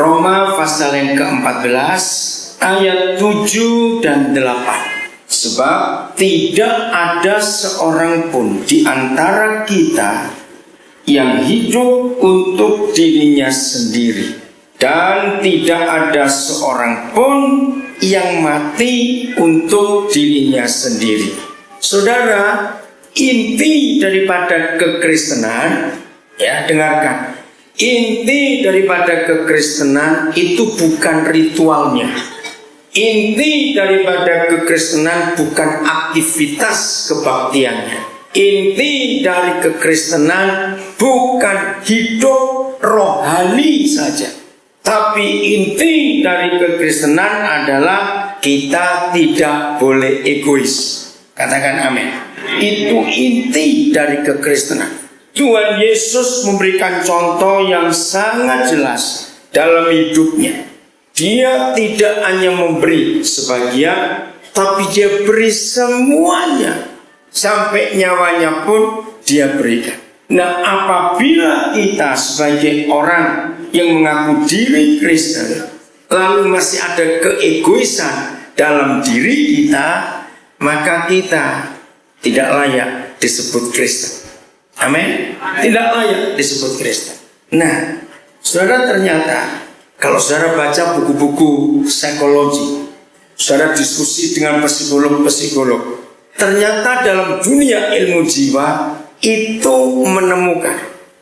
Roma pasal yang ke-14 ayat 7 dan 8. Sebab tidak ada seorang pun di antara kita yang hidup untuk dirinya sendiri, dan tidak ada seorang pun yang mati untuk dirinya sendiri. Saudara, inti daripada kekristenan, ya dengarkan, inti daripada kekristenan itu bukan ritualnya. Inti daripada kekristenan bukan aktivitas kebaktiannya. Inti dari kekristenan bukan hidup rohani saja. Tapi inti dari kekristenan adalah kita tidak boleh egois. Katakan amin. Itu inti dari kekristenan. Tuhan Yesus memberikan contoh yang sangat jelas dalam hidupnya. Dia tidak hanya memberi sebagian, tapi dia beri semuanya. Sampai nyawanya pun dia berikan. Nah, apabila kita sebagai orang yang mengaku diri Kristen, lalu masih ada keegoisan dalam diri kita, maka kita tidak layak disebut Kristen. Amin. Tidak layak disebut Kristen. Nah, saudara, ternyata kalau saudara baca buku-buku psikologi, saudara diskusi dengan psikolog-psikolog, ternyata dalam dunia ilmu jiwa itu menemukan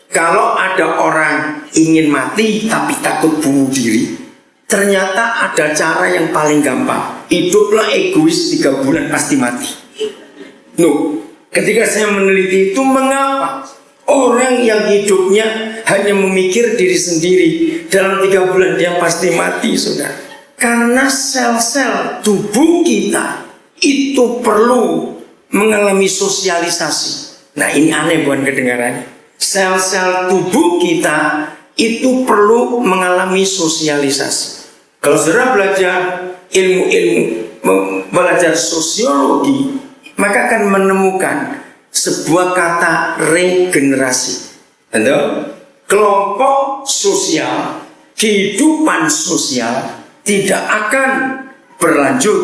kalau ada orang ingin mati tapi takut bunuh diri, ternyata ada cara yang paling gampang. Hiduplah egois 3 bulan pasti mati. Ketika saya meneliti itu, mengapa orang yang hidupnya hanya memikir diri sendiri, dalam 3 bulan dia pasti mati, saudara? Karena sel-sel tubuh kita itu perlu mengalami sosialisasi. Nah, ini aneh bukan kedengarannya. Sel-sel tubuh kita itu perlu mengalami sosialisasi. Kalau saudara belajar belajar sosiologi, maka akan menemukan sebuah kata regenerasi. Kelompok sosial, kehidupan sosial tidak akan berlanjut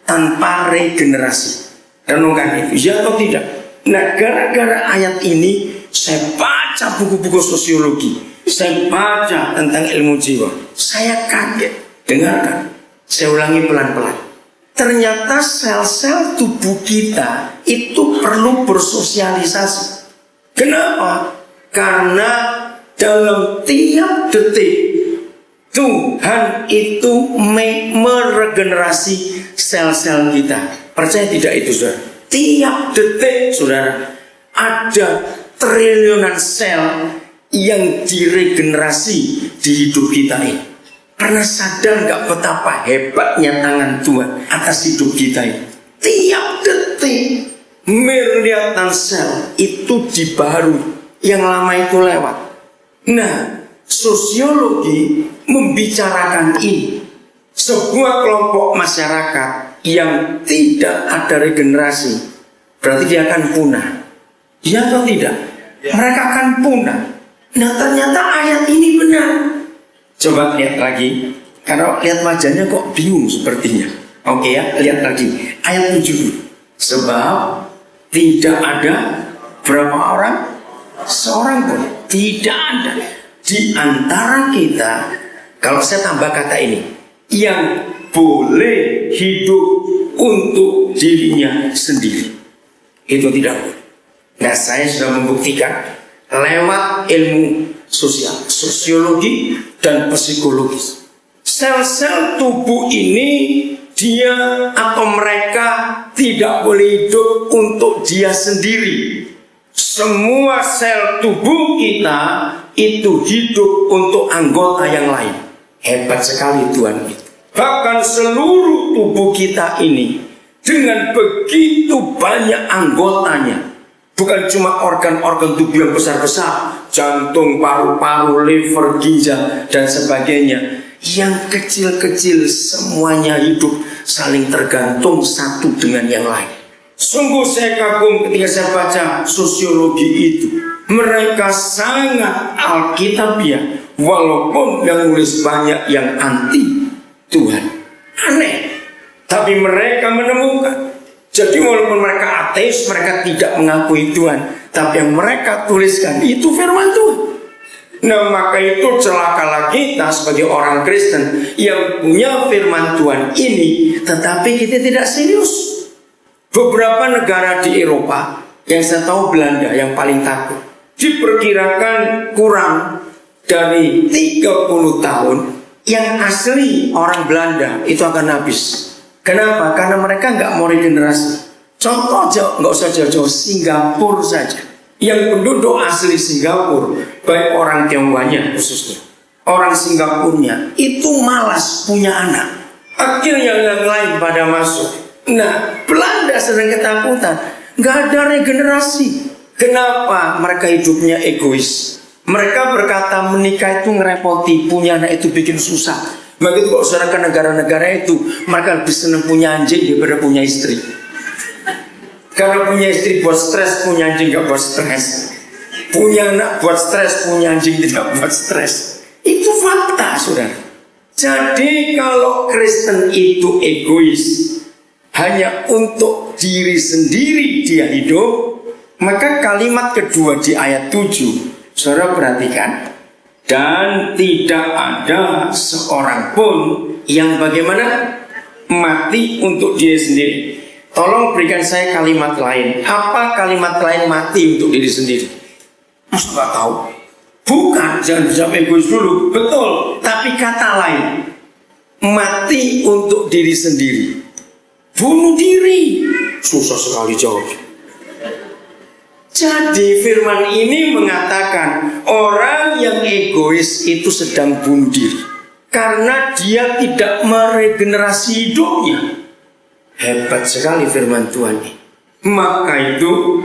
tanpa regenerasi. Renungkan itu, ya atau tidak? Nah, gara-gara ayat ini saya baca buku-buku sosiologi, saya baca tentang ilmu jiwa, saya kaget. Dengarkan, saya ulangi pelan-pelan. Ternyata sel-sel tubuh kita itu perlu bersosialisasi. Kenapa? Karena dalam tiap detik Tuhan itu meregenerasi sel-sel kita. Percaya tidak itu, saudara? Tiap detik, saudara, ada triliunan sel yang diregenerasi di hidup kita ini. Pernah sadar gak betapa hebatnya tangan Tuhan atas hidup kita ini? Tiap detik miliaran sel itu dibaharui, yang lama itu lewat. Nah, sosiologi membicarakan ini. Sebuah kelompok masyarakat yang tidak ada regenerasi, berarti dia akan punah. Ya atau tidak? Mereka akan punah. Nah, ternyata ayat ini benar. Coba lihat lagi. Kalau lihat wajahnya kok bingung sepertinya. Oke ya, lihat lagi ayat 7. Sebab tidak ada berapa orang? Seorang pun tidak ada di antara kita. Kalau saya tambah kata ini, yang boleh hidup untuk dirinya sendiri. Itu tidak boleh. Nah, saya sudah membuktikan lewat ilmu sosial, sosiologi dan psikologis. Sel-sel tubuh ini dia atau mereka tidak boleh hidup untuk dia sendiri. Semua sel tubuh kita itu hidup untuk anggota yang lain. Hebat sekali Tuhan itu. Bahkan seluruh tubuh kita ini dengan begitu banyak anggotanya. Bukan cuma organ-organ tubuh yang besar-besar, jantung, paru-paru, liver, ginjal, dan sebagainya. Yang kecil-kecil semuanya hidup saling tergantung satu dengan yang lain. Sungguh saya kagum ketika saya baca sosiologi itu. Mereka sangat alkitabiah Walaupun yang nulis banyak yang anti Tuhan. Aneh. Tapi mereka menemukan. Jadi walaupun mereka ateis, mereka tidak mengakui Tuhan, tapi yang mereka tuliskan itu firman Tuhan. Nah, maka itu celakalah kita sebagai orang Kristen yang punya firman Tuhan ini, tetapi kita tidak serius. Beberapa negara di Eropa, yang saya tahu Belanda yang paling takut, diperkirakan kurang dari 30 tahun yang asli orang Belanda itu akan habis. Kenapa? Karena mereka nggak mau regenerasi. Contoh aja, nggak usah jauh-jauh, Singapura saja. Yang penduduk asli Singapura, baik orang Tionghoanya khususnya, orang Singapurnya itu malas punya anak. Akhirnya yang lain pada masuk. Nah, Belanda sedang ketakutan, nggak ada regenerasi. Kenapa? Mereka hidupnya egois. Mereka berkata menikah itu ngerepoti, punya anak itu bikin susah. Begitu kok saudara ke negara-negara itu, mereka lebih senang punya anjing daripada punya istri. Karena punya istri buat stres, punya anjing gak buat stres. Punya anak buat stres, punya anjing tidak buat stres. Itu fakta, saudara. Jadi kalau Kristen itu egois, hanya untuk diri sendiri dia hidup, maka kalimat kedua di ayat 7, saudara perhatikan. Dan tidak ada seorang pun yang bagaimana mati untuk diri sendiri. Tolong berikan saya kalimat lain. Apa kalimat lain mati untuk diri sendiri? Masa nggak tahu? Bukan, jangan sampai egois dulu. Betul, tapi kata lain. Mati untuk diri sendiri. Bunuh diri. Susah sekali jawab. Jadi firman ini mengatakan orang yang egois itu sedang bunuh diri karena dia tidak meregenerasi hidupnya. Hebat sekali firman Tuhan ini. Maka itu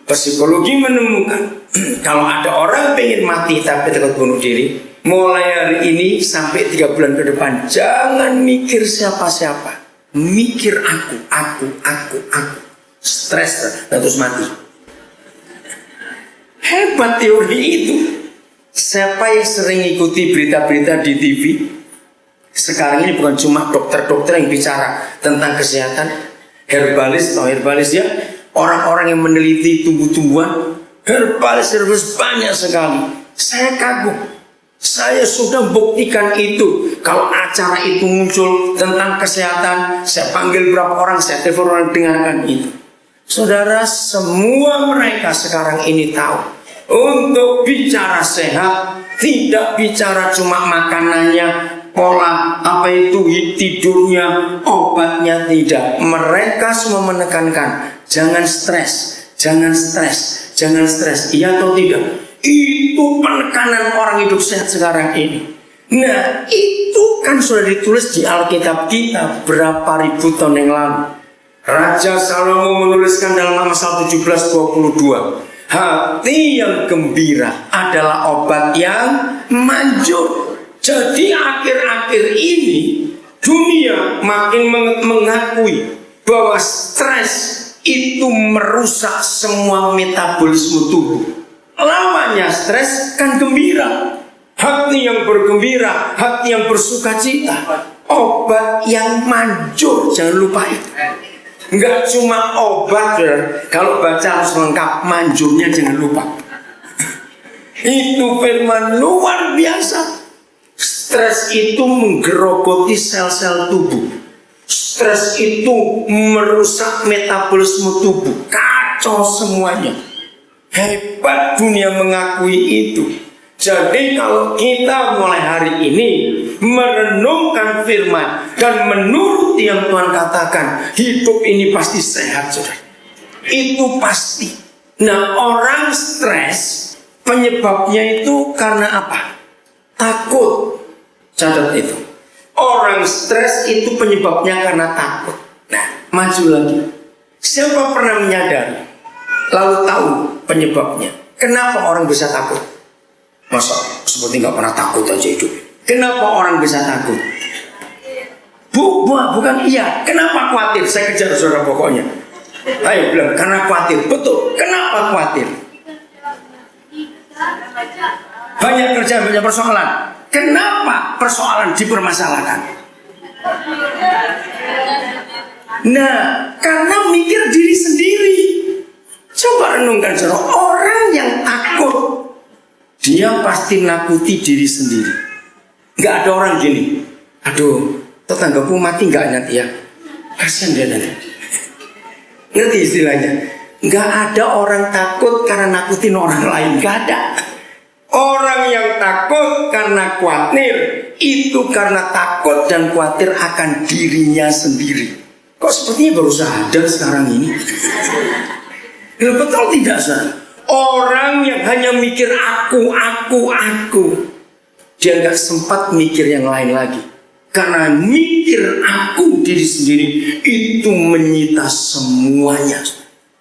psikologi menemukan kalau ada orang pengen mati tapi takut bunuh diri, mulai hari ini sampai 3 bulan ke depan jangan mikir siapa-siapa, mikir aku. Stres terus mati. Hebat teori itu. Siapa yang sering ikuti berita-berita di TV? Sekarang ini bukan cuma dokter-dokter yang bicara tentang kesehatan, herbalis atau herbalis ya, orang-orang yang meneliti tumbuh-tumbuhan, herbalis banyak sekali. Saya kagum. Saya sudah buktikan itu. Kalau acara itu muncul tentang kesehatan, saya panggil berapa orang, saya telepon orang dengarkan itu. Saudara, semua mereka sekarang ini tahu untuk bicara sehat, tidak bicara cuma makanannya, pola apa itu tidurnya, obatnya, tidak. Mereka semua menekankan jangan stres. Iya atau tidak? Itu penekanan orang hidup sehat sekarang ini. Nah, itu kan sudah ditulis di Alkitab kita berapa ribu tahun yang lalu. Raja Salomo menuliskan dalam Amsal 17:22, hati yang gembira adalah obat yang manjur. Jadi akhir-akhir ini dunia makin mengakui bahwa stres itu merusak semua metabolisme tubuh. Lawannya stres kan gembira. Hati yang bergembira, hati yang bersukacita, obat yang manjur, jangan lupa itu. Enggak cuma obat, kalau baca harus lengkap, manjurnya jangan lupa. Itu firman luar biasa. Stres itu menggerogoti sel-sel tubuh. Stres itu merusak metabolisme tubuh. Kacau semuanya. Hebat dunia mengakui itu. Jadi kalau kita mulai hari ini merenungkan firman dan menuruti yang Tuhan katakan, hidup ini pasti sehat, saudara. Itu pasti. Nah, orang stres penyebabnya itu karena apa? Takut. Catat itu. Orang stres itu penyebabnya karena takut. Nah, maju lagi. Siapa pernah menyadari lalu tahu penyebabnya? Kenapa orang bisa takut? Masa seperti nggak pernah takut aja hidup? Kenapa orang bisa takut? Bukan iya. Kenapa khawatir? Saya kejar saudara pokoknya. Ayo bilang karena khawatir. Betul. Kenapa khawatir? Banyak kerjaan, banyak persoalan. Kenapa persoalan dipermasalahkan? Nah, karena mikir diri sendiri. Coba renungkan saudara, orang yang takut dia pasti nakuti diri sendiri. Nggak ada orang gini, aduh tetanggaku mati nggak nanti ya, kasihan dia nanti. Ngerti istilahnya? Nggak ada orang takut karena nakutin orang lain, nggak ada. Orang yang takut karena khawatir itu karena takut dan khawatir akan dirinya sendiri. Kok sepertinya baru sadar sekarang ini? Betul tidak, saudara? Orang yang hanya mikir aku, dia nggak sempat mikir yang lain lagi. Karena mikir aku diri sendiri itu menyita semuanya.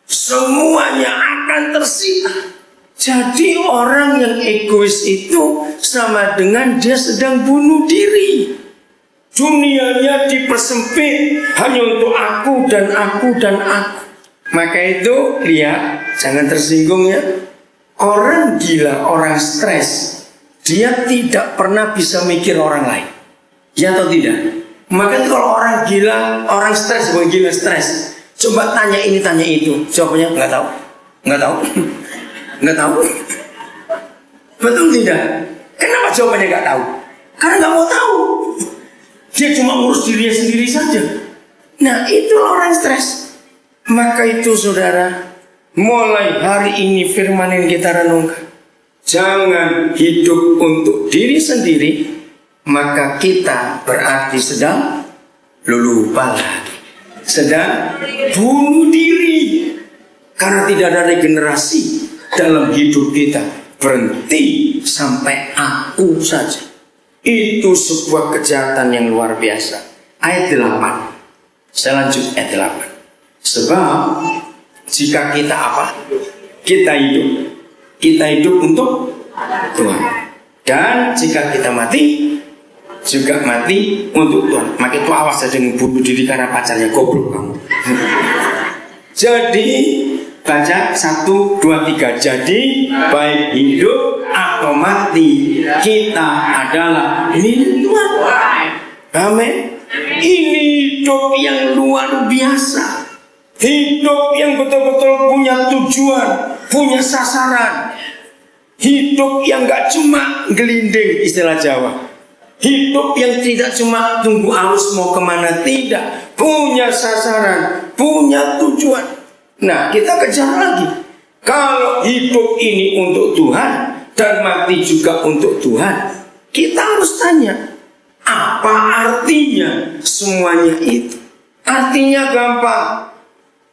Semuanya akan tersita. Jadi orang yang egois itu sama dengan dia sedang bunuh diri. Dunianya dipersempit hanya untuk aku dan aku dan aku. Maka itu lihat, jangan tersinggung ya. Orang gila, orang stres, dia tidak pernah bisa mikir orang lain. Ya atau tidak? Maka itu kalau orang gila, orang stres, bukan gila stres. Coba tanya ini, tanya itu. Jawabannya nggak tahu, nggak tahu, nggak tahu. Betul tidak? Kenapa jawabannya nggak tahu? Karena nggak mau tahu. Dia cuma ngurus dirinya sendiri saja. Nah itu orang stres. Maka itu saudara, mulai hari ini firman yang kita renungkan, jangan hidup untuk diri sendiri. Maka kita berarti sedang lupa lagi, sedang bunuh diri. Karena tidak ada regenerasi dalam hidup kita. Berhenti sampai aku saja. Itu sebuah kejahatan yang luar biasa. Ayat 8. Saya lanjut ayat 8. Sebab jika kita apa? Kita hidup untuk Tuhan. Dan jika kita mati, juga mati untuk Tuhan. Maka itu awas saja bunuh diri karena pacarnya, goblok kamu. Jadi baca 1, 2, 3. Jadi baik hidup atau mati, kita adalah milik Tuhan. Amin. Ini hidup yang luar biasa. Hidup yang betul-betul punya tujuan, punya sasaran. Hidup yang gak cuma gelinding, istilah Jawa. Hidup yang tidak cuma tunggu arus mau kemana, tidak. Punya sasaran, punya tujuan. Nah, kita kejar lagi. Kalau hidup ini untuk Tuhan dan mati juga untuk Tuhan, kita harus tanya, apa artinya semuanya itu? Artinya gampang.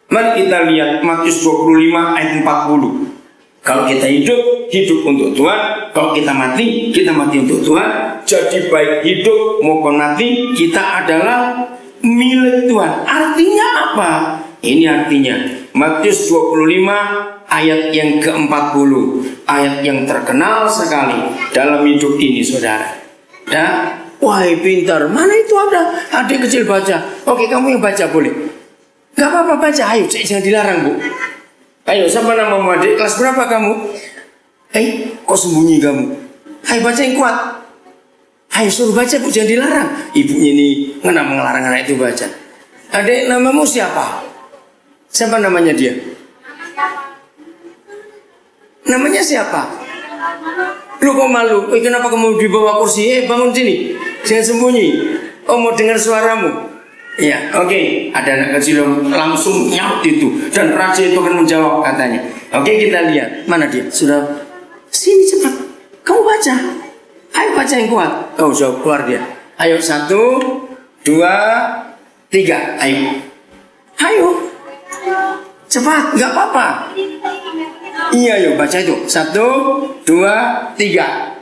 Mari kita lihat Matius 25 ayat 40. Kalau kita hidup untuk Tuhan. Kalau kita mati untuk Tuhan. Jadi baik hidup maupun mati, kita adalah milik Tuhan. Artinya apa? Ini artinya Matius 25 ayat yang ke-40. Ayat yang terkenal sekali dalam hidup ini, saudara. Dan wahai pintar, mana itu ada adik kecil baca? Oke, kamu yang baca boleh. Gak apa-apa baca, ayo jangan dilarang bu. Ayo, siapa namamu adik? Kelas berapa kamu? Kok sembunyi kamu? Ayo baca yang kuat. Ayo suruh baca bu, jangan dilarang. Ibunya ini kenapa ngelarang anak itu baca? Adik, namamu siapa? Siapa namanya dia? Namanya siapa? Lu kok malu? Kenapa kamu di bawah kursi? Bangun sini, jangan sembunyi. Oh, mau dengar suaramu? Ya, oke. Ada anak kecil yang langsung nyaut itu, dan raja itu akan menjawab katanya. Oke, kita lihat mana dia. Sudah, sini cepat. Kamu baca. Ayo baca yang kuat. Oh, jauh keluar dia. Ayo 1, 2, 3. Ayo. Cepat, nggak apa-apa. Iya, yuk baca itu. 1, 2, 3.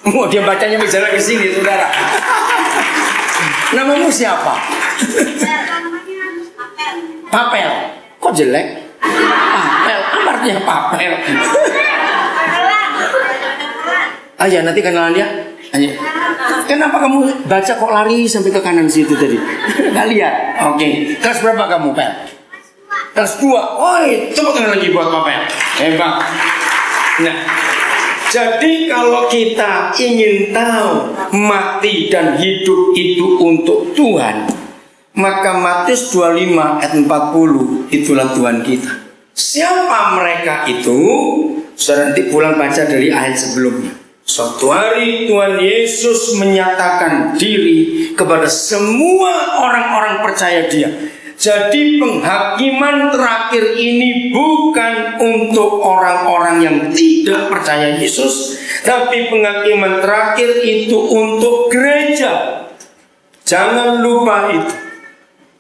Oh, dia bacanya misalnya ke sini, saudara. Namamu siapa? Papel. Kok jelek? Papel. Apa ya Papel. Ayo nanti kenalan ya. Ayo. Kenapa kamu baca kok lari sampai ke kanan situ tadi? Nggak lihat? Oke. Kelas berapa kamu, Pel? Kelas 2. Woi, tepuk tangan lagi buat Papel. Hebat. Nah, jadi kalau kita ingin tahu mati dan hidup itu untuk Tuhan, maka Matius 25 ayat 40 itulah Tuhan kita. Siapa mereka itu? Saudara nanti pulang baca dari ayat sebelumnya. Suatu hari Tuhan Yesus menyatakan diri kepada semua orang-orang percaya Dia. Jadi penghakiman terakhir ini bukan untuk orang-orang yang tidak percaya Yesus, tapi penghakiman terakhir itu untuk gereja. Jangan lupa itu.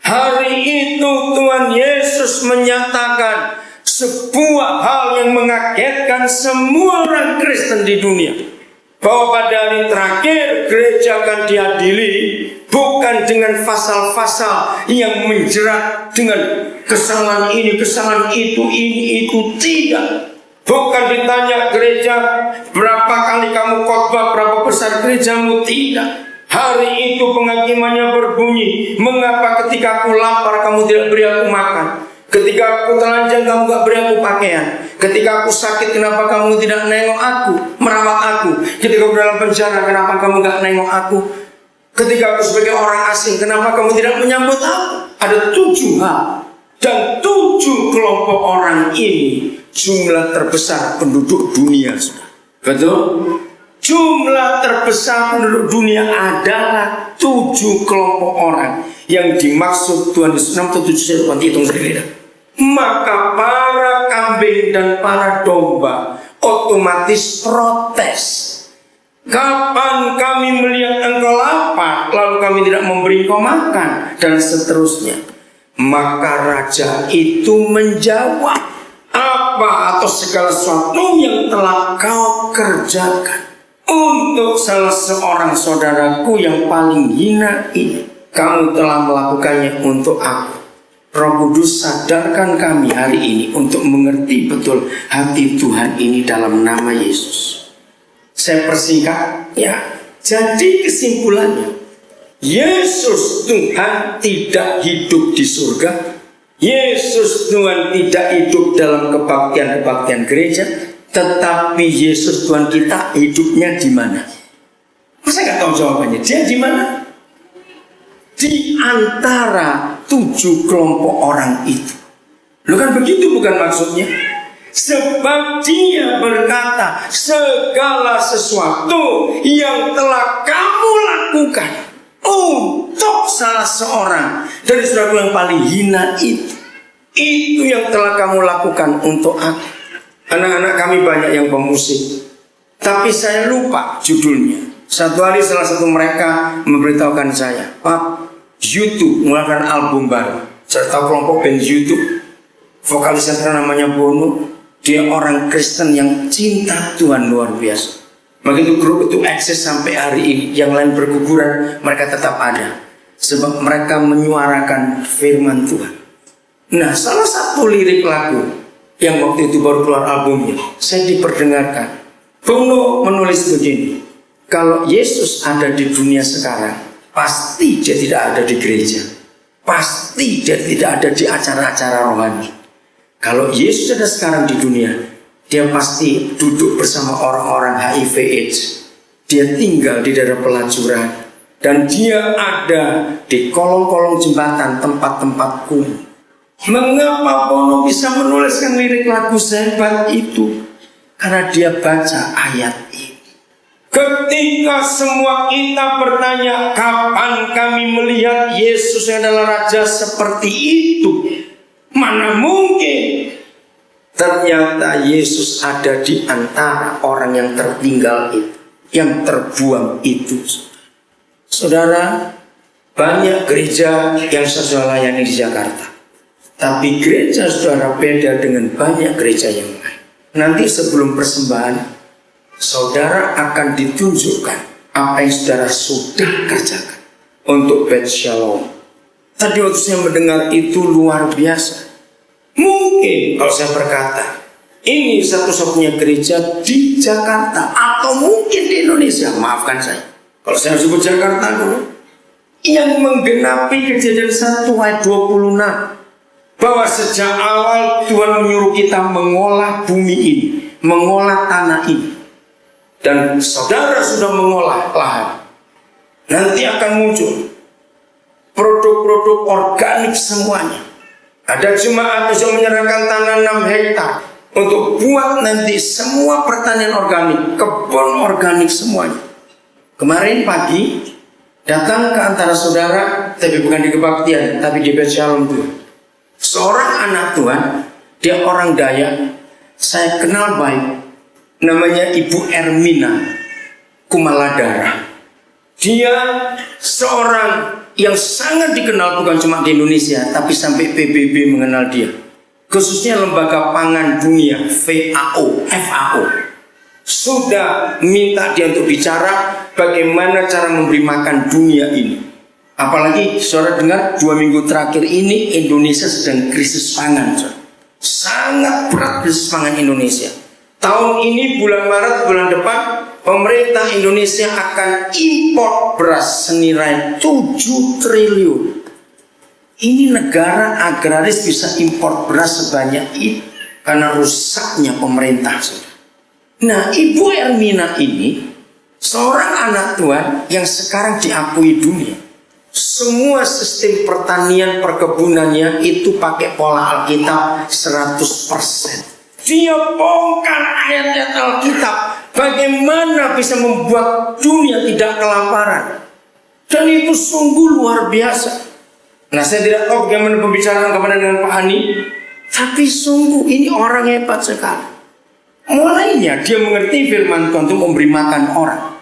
Hari itu Tuhan Yesus menyatakan sebuah hal yang mengagetkan semua orang Kristen di dunia, bahwa pada hari terakhir gereja akan diadili bukan dengan pasal-pasal yang menjerat dengan kesalahan ini, kesalahan itu, ini, itu, tidak. Bukan ditanya gereja berapa kali kamu khotbah, berapa besar gerejamu, tidak. Hari itu penghakimannya berbunyi, mengapa ketika aku lapar kamu tidak beri aku makan? Ketika aku telanjang kamu gak beri aku pakaian. Ketika aku sakit kenapa kamu tidak nengok aku, merawat aku? Ketika aku dalam penjara kenapa kamu gak nengok aku? Ketika aku sebagai orang asing kenapa kamu tidak menyambut aku? Ada 7 hal. Dan 7 kelompok orang ini jumlah terbesar penduduk dunia. Betul? Jumlah terbesar penduduk dunia adalah 7 kelompok orang yang dimaksud Tuhan Yesus. 6 atau 7 nanti hitung sendiri. Maka para kambing dan para domba otomatis protes. Kapan kami melihat engkau lapar, lalu kami tidak memberi engkau makan, dan seterusnya. Maka raja itu menjawab, apa atau segala sesuatu yang telah kau kerjakan untuk salah seorang saudaraku yang paling hina ini, kamu telah melakukannya untuk aku. Roh Kudus sadarkan kami hari ini untuk mengerti betul hati Tuhan ini dalam nama Yesus. Saya persingkat ya. Jadi kesimpulannya, Yesus Tuhan tidak hidup di surga. Yesus Tuhan tidak hidup dalam kebaktian-kebaktian gereja. Tetapi Yesus Tuhan kita hidupnya di mana? Masa nggak tahu jawabannya? Dia di mana? Di antara 7 kelompok orang itu. Loh kan begitu bukan maksudnya? Sebab Dia berkata, segala sesuatu yang telah kamu lakukan untuk salah seorang dari saudaraku yang paling hina itu yang telah kamu lakukan untuk aku. Anak-anak kami banyak yang pemusik, tapi saya lupa judulnya. Satu hari salah satu mereka memberitahukan saya, Pak, YouTube mengeluarkan album baru. Saya tahu kelompok band YouTube. Vokalisnya namanya Bono. Dia orang Kristen yang cinta Tuhan luar biasa. Begitu grup itu eksis sampai hari ini, yang lain berguguran, mereka tetap ada. Sebab mereka menyuarakan firman Tuhan. Nah, salah satu lirik lagu yang waktu itu baru keluar albumnya, saya diperdengarkan. Bono menulis begini, kalau Yesus ada di dunia sekarang, pasti Dia tidak ada di gereja. Pasti Dia tidak ada di acara-acara rohani. Kalau Yesus ada sekarang di dunia, Dia pasti duduk bersama orang-orang HIV/AIDS. Dia tinggal di daerah pelacuran. Dan Dia ada di kolong-kolong jembatan, tempat-tempat kumuh. Mengapa Bono bisa menuliskan lirik lagu sehebat itu? Karena dia baca ayat ini. Ketika semua kita bertanya, kapan kami melihat Yesus yang adalah Raja seperti itu? Mana mungkin? Ternyata Yesus ada di antara orang yang tertinggal itu, yang terbuang itu. Saudara, banyak gereja yang saya layani di Jakarta. Tapi gereja saudara beda dengan banyak gereja yang lain. Nanti sebelum persembahan, saudara akan ditunjukkan apa yang saudara sudah kerjakan untuk Bet Shalom. Tadi waktu saya mendengar itu luar biasa. Mungkin kalau saya berkata, Ini satu-satunya gereja di Jakarta atau mungkin di Indonesia, maafkan saya kalau saya sebut Jakarta dulu, yang menggenapi Kejadian 1 ayat 26 bahwa sejak awal Tuhan menyuruh kita mengolah bumi ini, mengolah tanah ini. Dan saudara sudah mengolah lahan. Nanti akan muncul produk-produk organik semuanya. Ada jemaat yang menyerahkan tanah 6 hektar untuk buat nanti semua pertanian organik, kebun organik semuanya. Kemarin pagi datang ke antara saudara, tapi bukan di kebaktian, tapi di Bet Shalom Tuhan. Seorang anak Tuhan, dia orang Dayak, saya kenal baik, namanya Ibu Ermina Kumaladara. Dia seorang yang sangat dikenal bukan cuma di Indonesia, tapi sampai PBB mengenal dia. Khususnya Lembaga Pangan Dunia, FAO, sudah minta dia untuk bicara bagaimana cara memberi makan dunia ini. Apalagi saudara dengar 2 minggu terakhir ini Indonesia sedang krisis pangan, saudara. Sangat berat krisis pangan Indonesia. Tahun ini bulan Maret, bulan depan pemerintah Indonesia akan impor beras senilai 7 triliun. Ini negara agraris bisa impor beras sebanyak itu karena rusaknya pemerintah, saudara. Nah, Ibu Ermina ini seorang anak Tuhan yang sekarang diakui dunia. Semua sistem pertanian perkebunannya itu pakai pola Alkitab 100%. Dia bongkar ayat-ayat Alkitab bagaimana bisa membuat dunia tidak kelaparan. Dan itu sungguh luar biasa. Nah, saya tidak tahu bagaimana pembicaraan kemarin dengan Pak Hani, tapi sungguh ini orang hebat sekali. Mulainya dia mengerti firman Tuhan untuk memberi makan orang,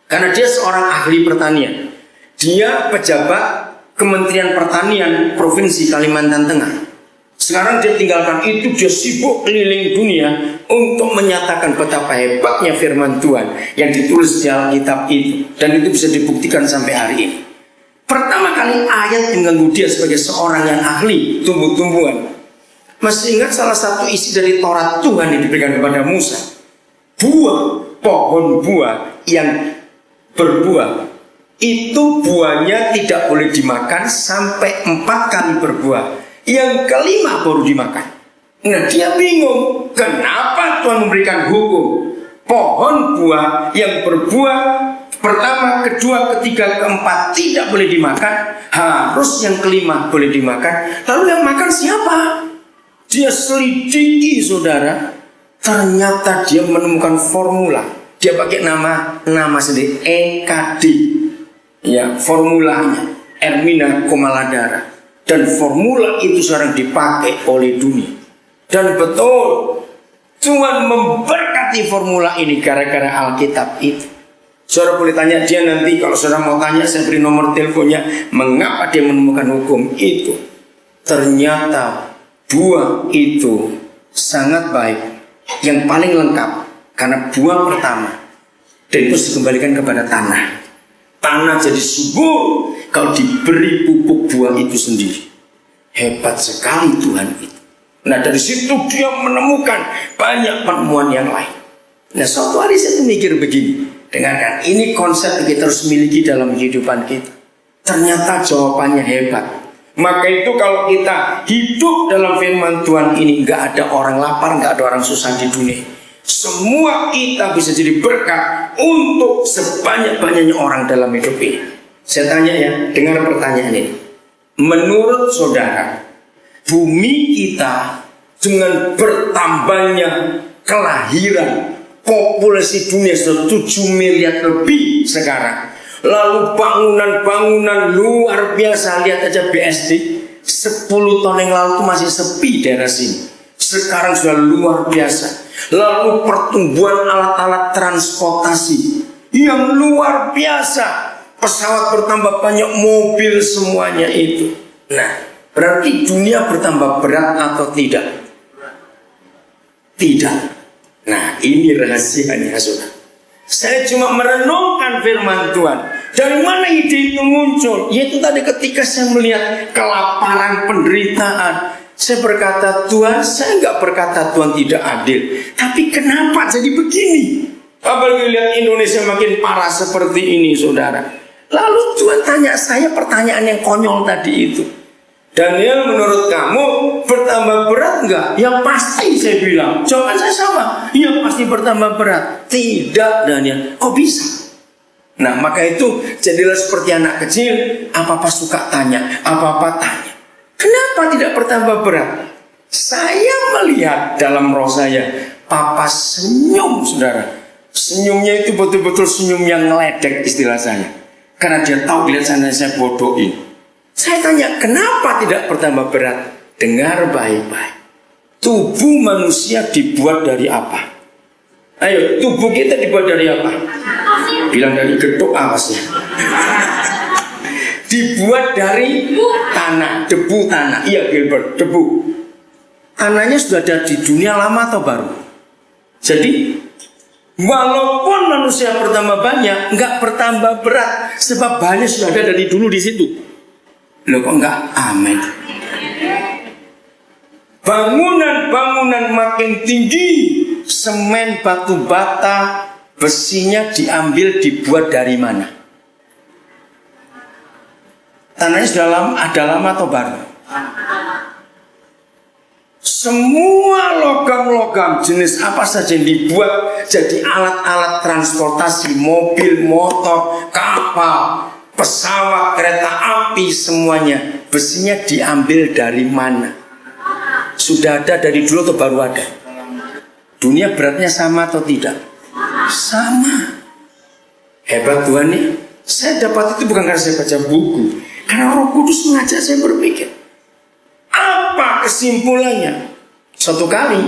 karena dia seorang ahli pertanian. Dia pejabat Kementerian Pertanian Provinsi Kalimantan Tengah. Sekarang dia tinggalkan itu, dia sibuk keliling dunia untuk menyatakan betapa hebatnya firman Tuhan yang ditulis di Alkitab itu. Dan itu bisa dibuktikan sampai hari ini. Pertama kali ayat mengganggu dia sebagai seorang yang ahli tumbuh-tumbuhan. Masih ingat salah satu isi dari Taurat Tuhan yang diberikan kepada Musa? Pohon buah yang berbuah itu buahnya tidak boleh dimakan sampai 4 kali berbuah. Yang kelima baru dimakan. Nah, dia bingung kenapa Tuhan memberikan hukum pohon buah yang berbuah pertama, kedua, ketiga, keempat tidak boleh dimakan, harus yang kelima boleh dimakan. Lalu yang makan siapa? Dia selidiki, saudara. Ternyata dia menemukan formula. Dia pakai nama sendiri, EKD. Ya, formulanya Ermina Kumaladara. Dan formula itu sekarang dipakai oleh dunia. Dan betul, Tuhan memberkati formula ini gara-gara Alkitab itu. Saudara boleh tanya dia nanti, kalau saudara mau tanya, saya beri nomor teleponnya. Mengapa dia menemukan hukum itu? Ternyata buah itu sangat baik, yang paling lengkap, karena buah pertama dan itu dikembalikan kepada tanah. Tanah jadi subur kalau diberi pupuk buah itu sendiri. Hebat sekali Tuhan itu. Nah, dari situ dia menemukan banyak penemuan yang lain. Nah, suatu hari saya mikir begini, dengarkan, ini konsep yang kita harus miliki dalam kehidupan kita. Ternyata jawabannya hebat. Maka itu kalau kita hidup dalam firman Tuhan ini, gak ada orang lapar, gak ada orang susah di dunia. Semua kita bisa jadi berkat untuk sebanyak-banyaknya orang dalam hidup ini. Saya tanya ya, dengar pertanyaan ini. Menurut saudara, bumi kita dengan bertambahnya kelahiran, populasi dunia sudah 7 miliar lebih sekarang. Lalu bangunan-bangunan luar biasa. Lihat aja BSD 10 tahun yang lalu itu masih sepi daerah sini. Sekarang sudah luar biasa. Lalu pertumbuhan alat-alat transportasi yang luar biasa. Pesawat bertambah banyak, mobil semuanya itu. Nah, berarti dunia bertambah berat atau tidak? Tidak. Nah, ini rahasianya, saudara. Saya cuma merenungkan firman Tuhan. Dari mana ide itu muncul? Yaitu tadi ketika saya melihat kelaparan, penderitaan. Saya berkata, Tuhan, saya nggak berkata Tuhan tidak adil. Tapi kenapa jadi begini? Apalagi lihat Indonesia makin parah seperti ini, saudara. Lalu Tuhan tanya saya pertanyaan yang konyol tadi itu. Daniel, menurut kamu bertambah berat nggak? Yang pasti saya bilang. Jawaban saya sama. Yang pasti bertambah berat. Tidak, Daniel. Kok bisa? Nah, maka itu jadilah seperti anak kecil. Apa-apa suka tanya, apa-apa tanya. Kenapa tidak bertambah berat? Saya melihat dalam roh saya, Papa senyum, saudara. Senyumnya itu betul-betul senyum yang ngeledek istilah saya. Karena dia tahu lihat saya bodohin. Saya tanya, kenapa tidak bertambah berat? Dengar baik-baik. Tubuh manusia dibuat dari apa? Ayo, tubuh kita dibuat dari apa? Bilang dari gedok awasnya. Dibuat dari tanah, debu tanah. Iya, Gilbert, debu. Tanahnya sudah ada di dunia lama atau baru? Jadi, walaupun manusia bertambah banyak, nggak bertambah berat, sebab bahannya sudah ada dari dulu di situ. Loh kok enggak? Amin. Bangunan-bangunan makin tinggi, semen, batu bata, besinya diambil dibuat dari mana? Tanahnya sudah ada lama atau baru? Semua logam-logam jenis apa saja yang dibuat jadi alat-alat transportasi, mobil, motor, kapal, pesawat, kereta api, semuanya besinya diambil dari mana? Sudah ada dari dulu atau baru ada? Dunia beratnya sama atau tidak? Sama. Hebat Tuhan nih. Saya dapat itu bukan karena saya baca buku, karena Roh Kudus mengajak saya berpikir. Apa kesimpulannya? Suatu kali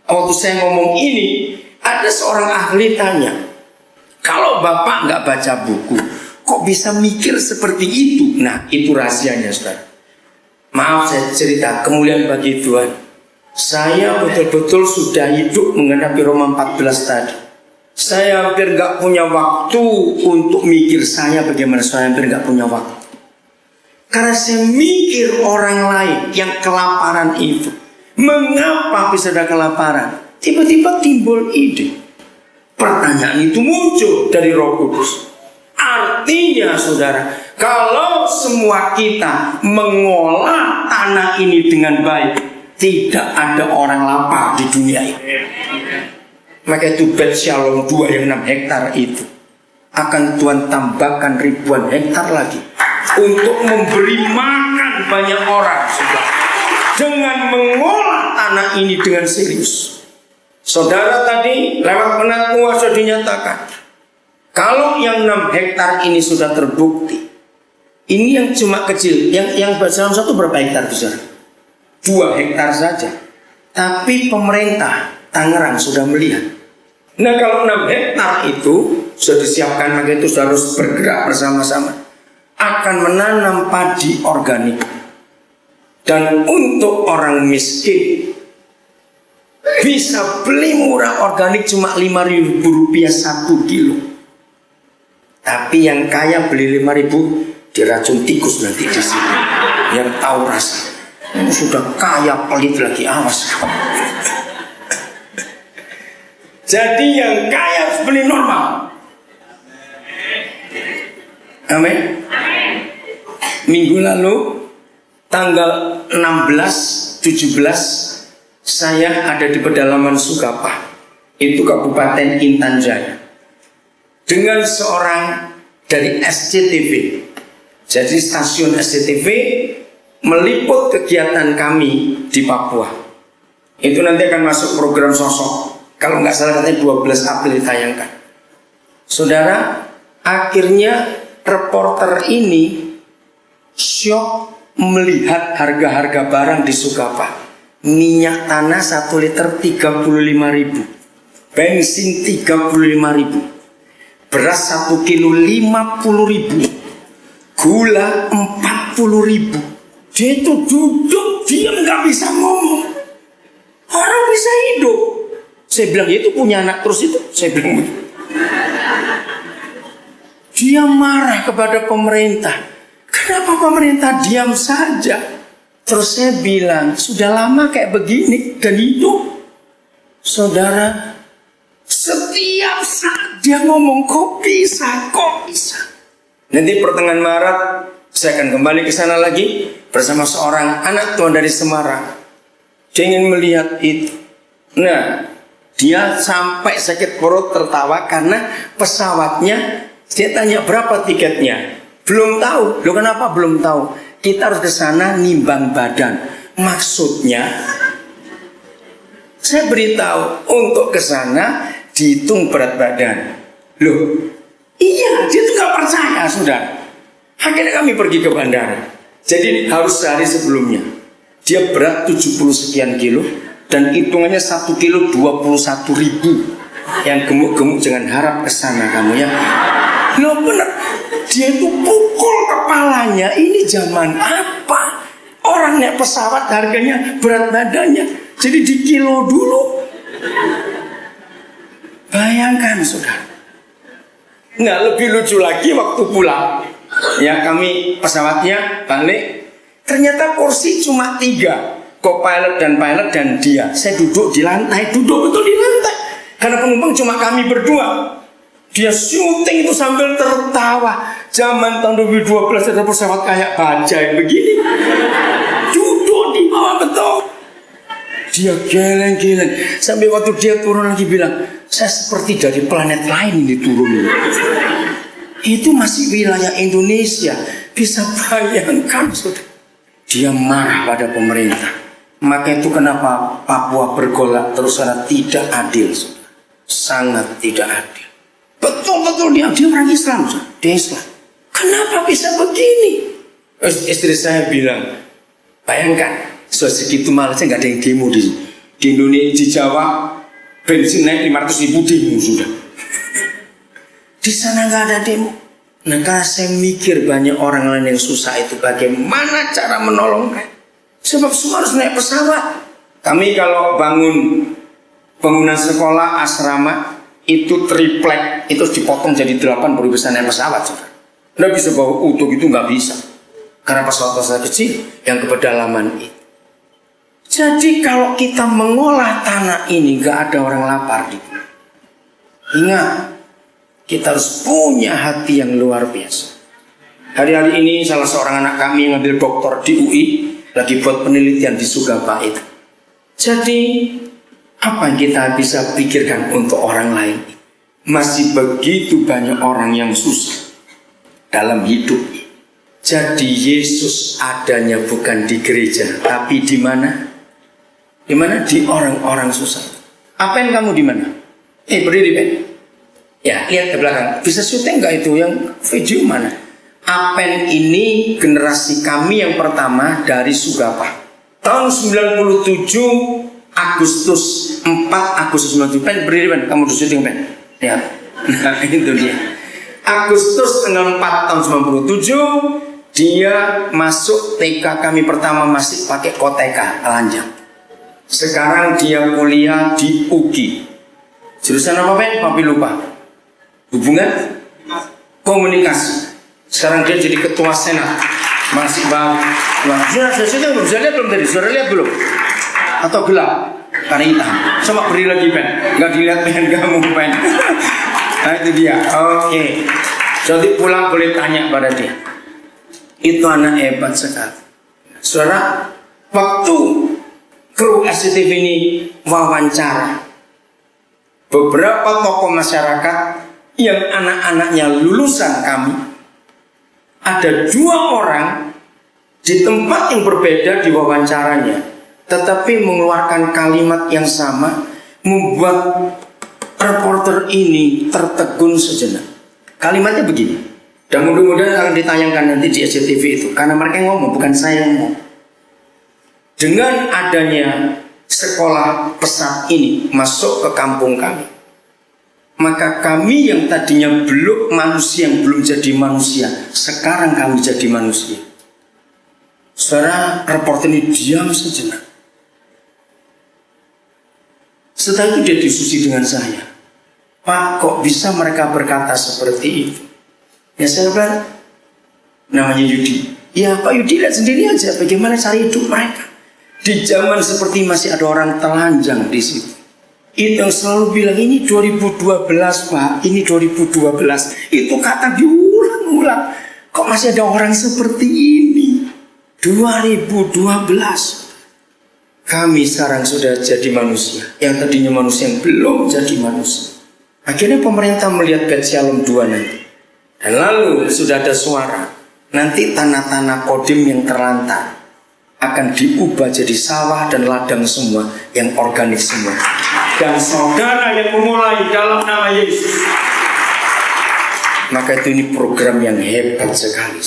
waktu saya ngomong ini, ada seorang ahli tanya, kalau Bapak nggak baca buku, kok bisa mikir seperti itu? Nah, itu rahasianya, saudara. Maaf saya cerita, kemuliaan bagi Tuhan. Saya betul-betul sudah hidup menghadapi Roma 14 tadi. Saya hampir nggak punya waktu untuk mikir saya bagaimana. Saya hampir nggak punya waktu. Karena saya mikir orang lain yang kelaparan itu. Mengapa bisa ada kelaparan? Tiba-tiba timbul ide. Pertanyaan itu muncul dari Roh Kudus. Artinya saudara, kalau semua kita mengolah tanah ini dengan baik, tidak ada orang lapar di dunia ini. Maka itu Bet Shalom 2 yang 6 hektar itu akan Tuhan tambahkan ribuan hektar lagi untuk memberi makan banyak orang, saudara. Dengan mengolah tanah ini dengan serius. Saudara tadi lewat penatmu sudah dinyatakan, kalau yang 6 hektar ini sudah terbukti, ini yang cuma kecil, yang Shalom 1 berapa hektar, saudara? 2 hektar saja. Tapi pemerintah Tangerang sudah melihat. Nah, kalau 6 hektar itu sudah disiapkan, maka itu sudah harus bergerak bersama-sama. Akan menanam padi organik. Dan untuk orang miskin bisa beli murah organik cuma Rp5.000 1 kilo. Tapi yang kaya beli 5.000 diracun tikus nanti di sini. Yang tahu rasa. Sudah kaya pelit lagi, awas. Jadi yang kaya harus beli normal. Amin. Minggu lalu tanggal 16-17 saya ada di pedalaman Sukapah, itu Kabupaten Intan Jaya, dengan seorang dari SCTV. Jadi stasiun SCTV meliput kegiatan kami di Papua. Itu nanti akan masuk program sosok. Kalau nggak salah katanya 12 April ditayangkan. Saudara, akhirnya reporter ini syok melihat harga-harga barang di Sukapah. Minyak tanah 1 liter 35.000, bensin 35.000, beras 1 kilo 50.000, gula 40.000. Dia itu duduk diam, nggak bisa ngomong. Orang bisa hidup. Saya bilang, itu punya anak terus itu. Saya bilang begitu. Dia marah kepada pemerintah. Kenapa pemerintah diam saja? Terus saya bilang, sudah lama kayak begini dan hidup. Saudara, setiap saat dia ngomong kok bisa. Nanti pertengahan Maret saya akan kembali ke sana lagi bersama seorang anak Tuhan dari Semarang. Dia ingin melihat itu. Nah, dia sampai sakit perut tertawa karena pesawatnya. Dia tanya berapa tiketnya. Belum tahu. Loh, kenapa belum tahu? Kita harus ke sana nimbang badan. Maksudnya, saya beritahu untuk ke sana dihitung berat badan. Loh, iya, dia tuh gak percaya, sudah. Akhirnya kami pergi ke bandara. Jadi harus sehari sebelumnya. Dia berat 70 sekian kilo dan hitungannya 1 kilo 21.000. Yang gemuk-gemuk jangan harap ke sana kamu ya. Loh bener. Dia itu pukul kepalanya. Ini zaman apa? Orang naik pesawat harganya berat badannya. Jadi di kilo dulu. Bayangkan saudara. Nggak lebih lucu lagi waktu pulang. Ya kami pesawatnya balik. Ternyata kursi cuma 3. Co-pilot dan pilot dan dia. Saya duduk di lantai. Duduk betul di lantai. Karena penumpang cuma kami berdua. Dia syuting itu sambil tertawa. Zaman tahun 2012 ada pesawat kayak bajai begini. Duduk di bawah betul. Dia geleng-geleng. Sampai waktu dia turun lagi bilang, saya seperti dari planet lain ini turun. Itu masih wilayah Indonesia. Bisa bayangkan sudah. Dia marah pada pemerintah. Maka itu kenapa Papua bergolak terus karena tidak adil. Sangat tidak adil. Betul-betul dia orang Islam, dia Islam. Kenapa bisa begini? Istri saya bilang, bayangkan, segitu malasnya nggak ada yang demo di Indonesia, di Jawa, bensin naik 500.000 demo sudah. Di sana nggak ada demo. Nah, karena saya mikir banyak orang lain yang susah itu, bagaimana cara menolong mereka? Sebab semua harus naik pesawat. Kami kalau bangunan sekolah asrama itu triplek, itu dipotong jadi 8 baru bisa naik pesawat. Nggak bisa bawa utuh itu, nggak bisa. Karena pesawat-pesawat kecil yang ke pedalaman itu. Jadi kalau kita mengolah tanah ini, nggak ada orang lapar di sini. Ingat, kita harus punya hati yang luar biasa. Hari-hari ini salah seorang anak kami yang ngambil doktor di UI lagi buat penelitian di Sugapa itu. Jadi apa yang kita bisa pikirkan untuk orang lain? Masih begitu banyak orang yang susah dalam hidup. Jadi Yesus adanya bukan di gereja, tapi di mana? Di mana? Di orang-orang susah. Apa yang kamu di mana? Berdiri, Ben. Ya, lihat ke belakang. Bisa syuting nggak itu yang video mana? Apen ini generasi kami yang pertama dari Sugapa. Tahun 97 Agustus 97. Pen berdiri, Ben. Kamu udah syuting, Ben. Ya. Nah, itu dia. Agustus tanggal 4 tahun 97 dia masuk TK kami pertama masih pakai koteka telanjang. Sekarang dia kuliah di UGI. Jurusan apa, Ben? Papi lupa. Hubungan komunikasi. Sekarang dia jadi ketua senat. Masih bang. Sudah belum? Sudah lihat belum tadi? Sudah lihat belum? Atau gelap? Karena hitam. Coba beri lagi, Ben. Gak dilihat pengen kamu, Ben. Nah itu dia. Oke. Jadi pulang boleh tanya pada dia. Itu anak hebat sekali. Saudara, waktu kru SCTV ini wawancara beberapa tokoh masyarakat yang anak-anaknya lulusan kami, ada 2 orang di tempat yang berbeda di wawancaranya, tetapi mengeluarkan kalimat yang sama, membuat reporter ini tertegun sejenak. Kalimatnya begini, dan mudah-mudahan akan ditayangkan nanti di SCTV itu, karena mereka yang ngomong, bukan saya yang ngomong. Dengan adanya sekolah pesat ini masuk ke kampung kami, maka kami yang tadinya belum manusia, yang belum jadi manusia, sekarang kami jadi manusia. Saudara, reporter ini diam sejenak. Setelah itu dia diskusi dengan saya. Pak, kok bisa mereka berkata seperti itu? Ya saya bilang, namanya Yudi. Ya Pak Yudi lihat sendiri aja bagaimana cari hidup mereka. Di zaman seperti masih ada orang telanjang di situ. Itu yang selalu bilang ini 2012 Pak, ini 2012. Itu kata diulang-ulang. Kok masih ada orang seperti ini? 2012. Kami sekarang sudah jadi manusia. Yang tadinya manusia yang belum jadi manusia. Akhirnya pemerintah melihat Bet Shalom 2 nanti. Dan lalu sudah ada suara. Nanti tanah-tanah Kodim yang terlantar akan diubah jadi sawah dan ladang semua, yang organik semua. Dan saudara yang memulai dalam nama Yesus. Maka itu ini program yang hebat sekali.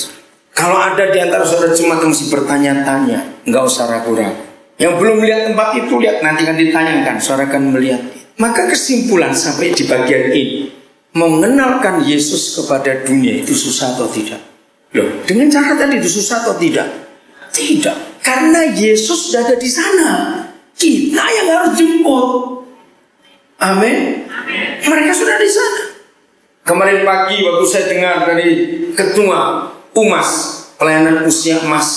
Kalau ada di antara saudara jemaat yang masih bertanya-tanya, enggak usah ragu-ragu. Yang belum lihat tempat itu, lihat nanti kan ditanyakan, saudara akan melihat. Maka kesimpulan sampai di bagian ini, mengenalkan Yesus kepada dunia itu susah atau tidak? Loh, dengan cara tadi itu susah atau tidak? Tidak, karena Yesus sudah ada di sana. Kita yang harus jemput. Amin. Mereka sudah di sana. Kemarin pagi waktu saya dengar dari ketua UMAS, pelayanan usia emas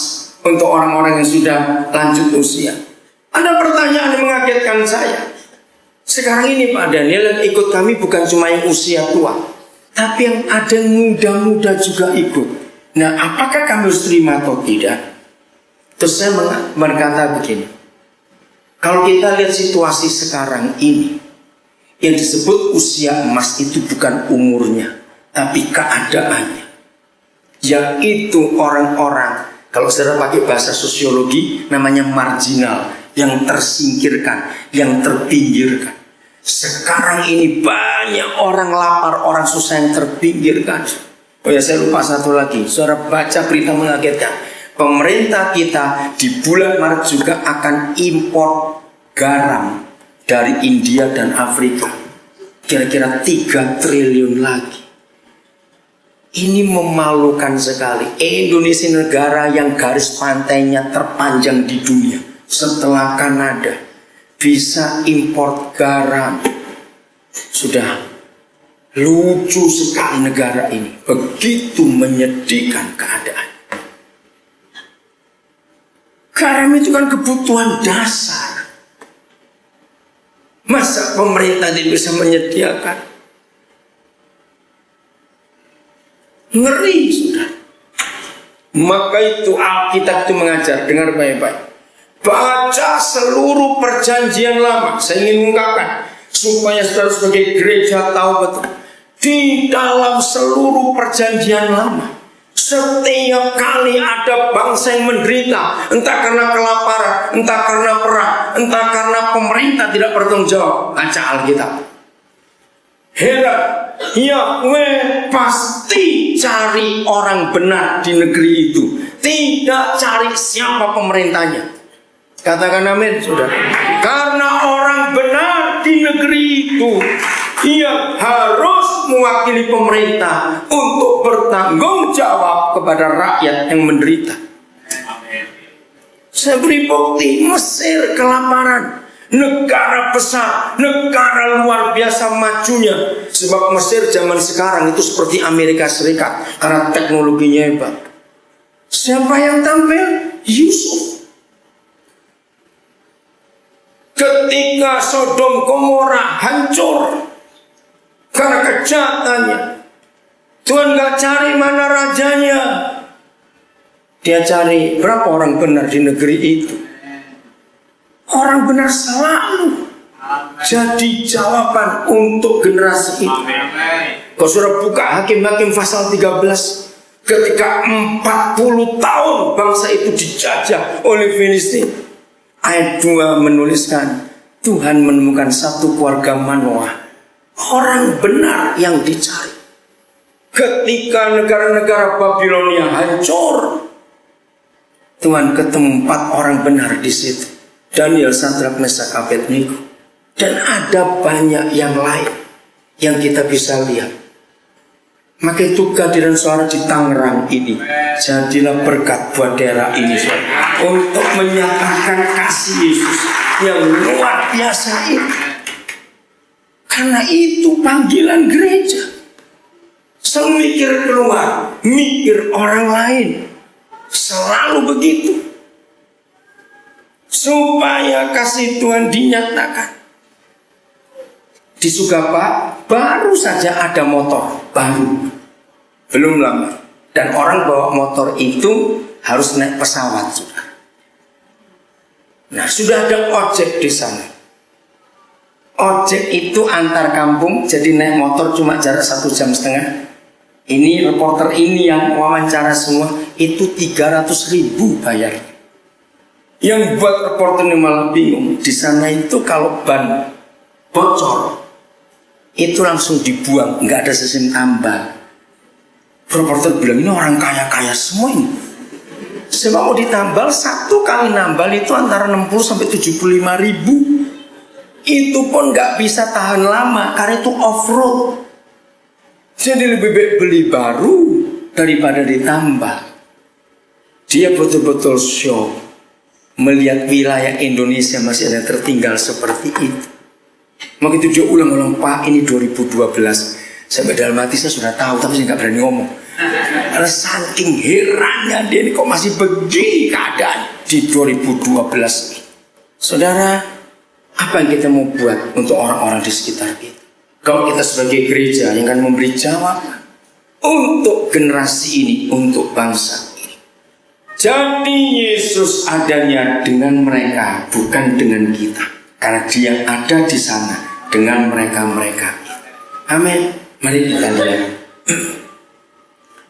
untuk orang-orang yang sudah lanjut usia, ada pertanyaan yang mengagetkan saya. Sekarang ini Pak Daniel yang ikut kami bukan cuma yang usia tua, tapi yang ada yang muda-muda juga ikut. Nah, apakah kami harus terima atau tidak? Terus saya berkata begini, kalau kita lihat situasi sekarang ini, yang disebut usia emas itu bukan umurnya, tapi keadaannya. Yaitu orang-orang, kalau saudara pakai bahasa sosiologi, namanya marginal, yang tersingkirkan, yang terpinggirkan. Sekarang ini banyak orang lapar, orang susah yang terpinggirkan. Oh ya, saya lupa satu lagi. Saudara baca berita mengagetkan. Pemerintah kita di bulan Maret juga akan impor garam dari India dan Afrika. Kira-kira 3 triliun lagi. Ini memalukan sekali. Indonesia negara yang garis pantainya terpanjang di dunia setelah Kanada bisa impor garam. Sudah lucu sekali negara ini. Begitu menyedihkan keadaan. Garam itu kan kebutuhan dasar. Masa pemerintah tidak bisa menyediakan? Ngeri sudah. Maka itu Alkitab itu mengajar. Dengar baik-baik. Baca seluruh perjanjian lama. Saya ingin mengungkapkan supaya saudara sebagai gereja tahu betul. Di dalam seluruh perjanjian lama, setiap kali ada bangsa yang menderita, entah karena kelaparan, entah karena perang, entah karena pemerintah tidak bertanggung jawab, baca Alkitab. Heran, Yahweh pasti cari orang benar di negeri itu, tidak cari siapa pemerintahnya. Katakan amin, saudara. Karena orang benar di negeri itu yang harus mewakili pemerintah untuk bertanggung jawab kepada rakyat yang menderita. Saya beri bukti, Mesir kelaparan, negara besar, negara luar biasa majunya. Sebab Mesir zaman sekarang itu seperti Amerika Serikat karena teknologinya hebat. Siapa yang tampil? Yusuf. Ketika Sodom Gomora hancur karena kejahatannya, Tuhan gak cari mana rajanya. Dia cari berapa orang benar di negeri itu. Orang benar selalu jadi jawaban untuk generasi itu. Kalau sudah buka Hakim-Hakim pasal 13, ketika 40 tahun bangsa itu dijajah oleh Filistin, ayat 2 menuliskan Tuhan menemukan satu keluarga Manoah, orang benar yang dicari. Ketika negara-negara Babilonia hancur, Tuhan ketemu 4 orang benar di situ. Daniel, Sadrak, Mesak, Abednego. Dan ada banyak yang lain yang kita bisa lihat. Maka itu kehadiran saudara di Tangerang ini jadilah berkat buat daerah ini, saudara, untuk menyatakan kasih Yesus yang luar biasa ini. Karena itu panggilan gereja. Selalu mikir keluar, mikir orang lain. Selalu begitu. Supaya kasih Tuhan dinyatakan. Di Sugapa baru saja ada motor baru, belum lama, dan orang bawa motor itu harus naik pesawat. Nah, sudah ada ojek di sana. Ojek itu antar kampung, jadi naik motor cuma jarak 1,5 jam. Ini reporter ini yang wawancara semua, itu 300.000 bayar. Yang buat reporter ini malah bingung. Di sana itu kalau ban bocor itu langsung dibuang, nggak ada sistem tambal. Reporter bilang, ini orang kaya-kaya semua ini. Sebab mau ditambal, satu kali nambal itu antara 60 sampai 75.000. Itu pun nggak bisa tahan lama karena itu off-road. Jadi lebih baik beli baru daripada ditambal. Dia betul-betul shock melihat wilayah Indonesia masih ada tertinggal seperti itu. Maka itu dia ulang-ulang, Pak, ini 2012. Sampai dalam hati saya sudah tahu, tapi saya nggak berani ngomong. Karena saking herannya dia ini kok masih begini keadaan di 2012. Saudara, apa yang kita mau buat untuk orang-orang di sekitar kita? Kalau kita sebagai gereja yang akan memberi jawaban untuk generasi ini, untuk bangsa. Jadi Yesus adanya dengan mereka, bukan dengan kita. Karena dia ada di sana dengan mereka-mereka. Amin. Mari kita lihat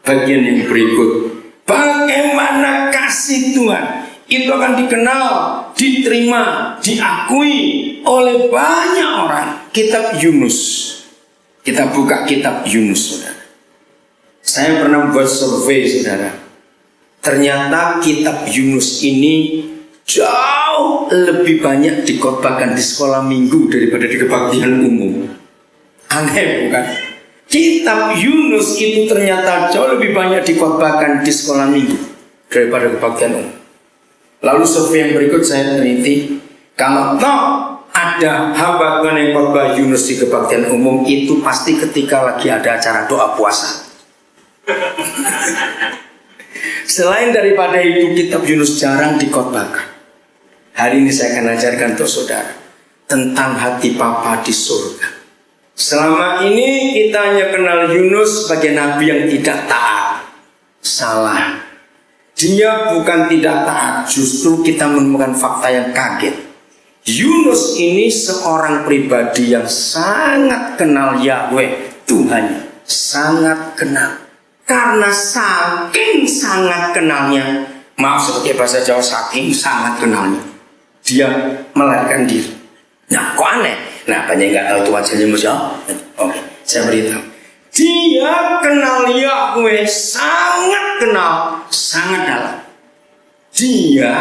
bagian yang berikut. Bagaimana kasih Tuhan itu akan dikenal, diterima, diakui oleh banyak orang. Kitab Yunus. Kita buka kitab Yunus, saudara. Saya pernah buat survei, saudara. Ternyata kitab Yunus ini jauh lebih banyak dikhotbahkan di sekolah minggu daripada di kebaktian umum. Aneh bukan? Kitab Yunus itu ternyata jauh lebih banyak dikhotbahkan di sekolah minggu daripada kebaktian umum. Lalu survei yang berikut saya teliti, kalau ada hamba Tuhan yang khotbah Yunus di kebaktian umum, itu pasti ketika lagi ada acara doa puasa. Selain daripada itu, kitab Yunus jarang dikhotbahkan. Hari ini saya akan ajarkan untuk saudara tentang hati Bapa di surga. Selama ini kita hanya kenal Yunus sebagai nabi yang tidak taat. Salah. Dia bukan tidak taat, justru kita menemukan fakta yang kaget. Yunus ini seorang pribadi yang sangat kenal Yahweh, Tuhan, sangat kenal. Karena saking sangat kenalnya, maaf sebagai bahasa Jawa, saking sangat kenalnya, dia melarikan diri. Nah, kok aneh? Nah, banyak nggak tahu Tuhan saja Musa. Oke, saya beritahu. Dia kenal Yahweh, sangat kenal, sangat dalam. Dia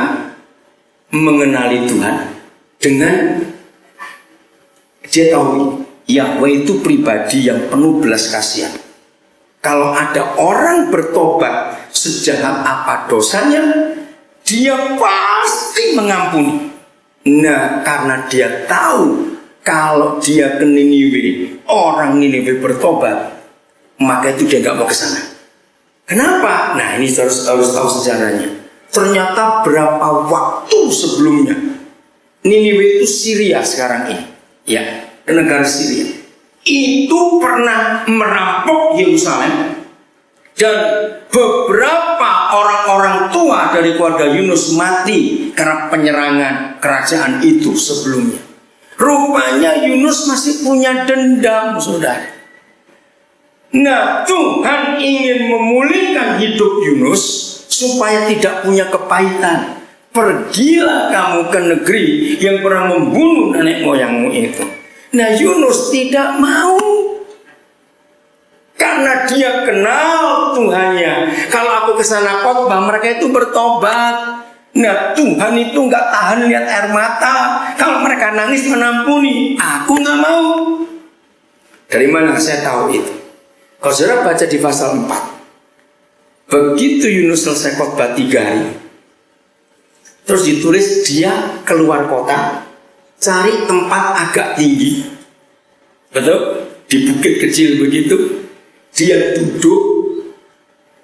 mengenali Tuhan dengan dia tahu Yahweh itu pribadi yang penuh belas kasihan. Kalau ada orang bertobat sejahat apa dosanya, dia pasti mengampuni. Nah, karena dia tahu kalau dia ke Niniwe, orang Niniwe bertobat, maka itu dia nggak mau ke sana. Kenapa? Nah, ini harus tahu sejarahnya. Ternyata berapa waktu sebelumnya, Niniwe itu Syria sekarang ini, ya, negara Syria. Itu pernah merampok Yerusalem, dan beberapa orang-orang tua dari keluarga Yunus mati karena penyerangan kerajaan itu sebelumnya. Rupanya Yunus masih punya dendam, saudara. Nah, Tuhan ingin memulihkan hidup Yunus supaya tidak punya kepahitan. Pergilah kamu ke negeri yang pernah membunuh nenek moyangmu itu. Nah, Yunus tidak mau. Karena dia kenal Tuhannya. Kalau aku kesana khotbah, mereka itu bertobat. Nah, Tuhan itu nggak tahan lihat air mata. Kalau mereka nangis menampuni, aku nggak mau. Dari mana saya tahu itu? Kalau saudara baca di pasal 4, begitu Yunus selesai khotbah 3 hari, terus ditulis dia keluar kota, cari tempat agak tinggi, betul? Di bukit kecil begitu, dia duduk,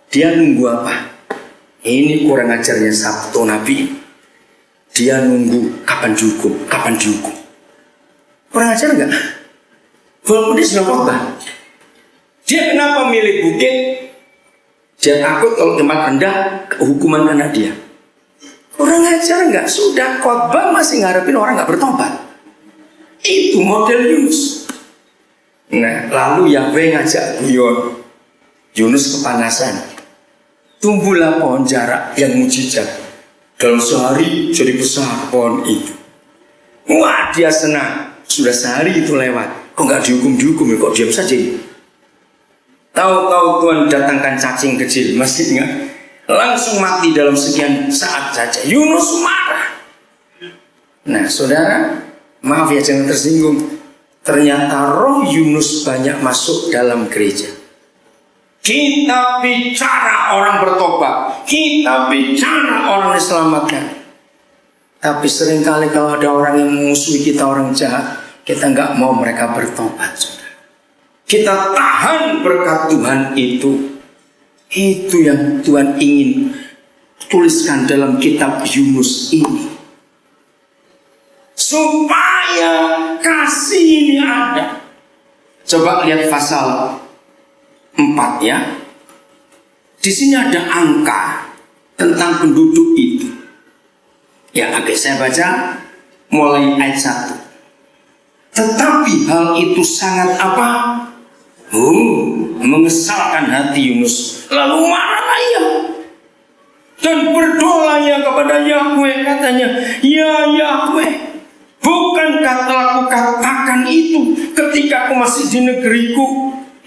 dia nunggu apa? Ini kurang ajarnya Sabto Nabi. Dia nunggu kapan dihukum, kapan dihukum. Kurang ajar enggak? Walaupun dia sudah khotbah. Dia kenapa milih bukit? Dia takut kalau tempat rendah hukuman anak dia. Kurang ajar enggak? Sudah khotbah masih ngarepin orang enggak bertobat. Itu model Yunus. Nah, lalu Yahweh ngajak Yunus kepanasan. Tumbuhlah pohon jarak yang mujizat. Dalam sehari jadi besar pohon itu. Wah, dia senang. Sudah sehari itu lewat. Kok nggak dihukum ya? Kok diam saja? Tahu-tahu Tuhan datangkan cacing kecil. Masih ingat? Langsung mati dalam sekian saat saja. Yunus marah. Nah, saudara, maaf ya jangan tersinggung. Ternyata roh Yunus banyak masuk dalam gereja. Kita bicara orang bertobat, kita bicara orang diselamatkan. Tapi seringkali kalau ada orang yang memusuhi kita, orang jahat, kita nggak mau mereka bertobat. Kita tahan berkat Tuhan itu. Itu yang Tuhan ingin tuliskan dalam kitab Yunus ini. Supaya kasih ini ada. Coba lihat pasal 4 ya. Di sini ada angka tentang penduduk itu. Ya, oke, saya baca mulai ayat 1. Tetapi hal itu sangat apa? Mengesalkan hati Yunus. Lalu marahlah ia dan berdoa ia kepada Yahweh, katanya, ya Yahweh, bukankah telah kukatakan itu ketika aku masih di negeriku?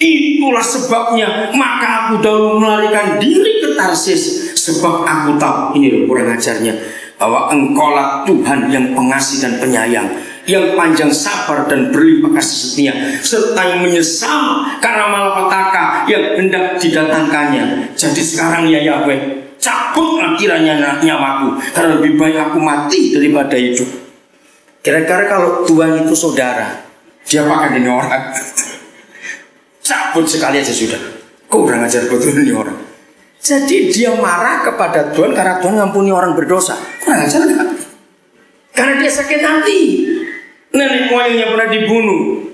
Itulah sebabnya maka aku dahulu melarikan diri ke Tarsis, sebab aku tahu, ini loh kurang ajarnya, bahwa engkaulah Tuhan yang pengasih dan penyayang, yang panjang sabar dan berlimpah kasih setia, serta yang menyesal karena malapetaka yang hendak didatangkannya. Jadi sekarang ya Yahweh, cabutlah kiranya nyawaku, karena lebih baik aku mati daripada hidup. Kira-kira kalau Tuhan itu saudara, dia pakai ini orang cabut sekali aja sudah. Kurang ajar betul ini orang. Jadi dia marah kepada Tuhan karena Tuhan ngampuni orang berdosa. Kurang ajar enggak? Karena dia sakit hati. Nenek moyangnya pernah dibunuh.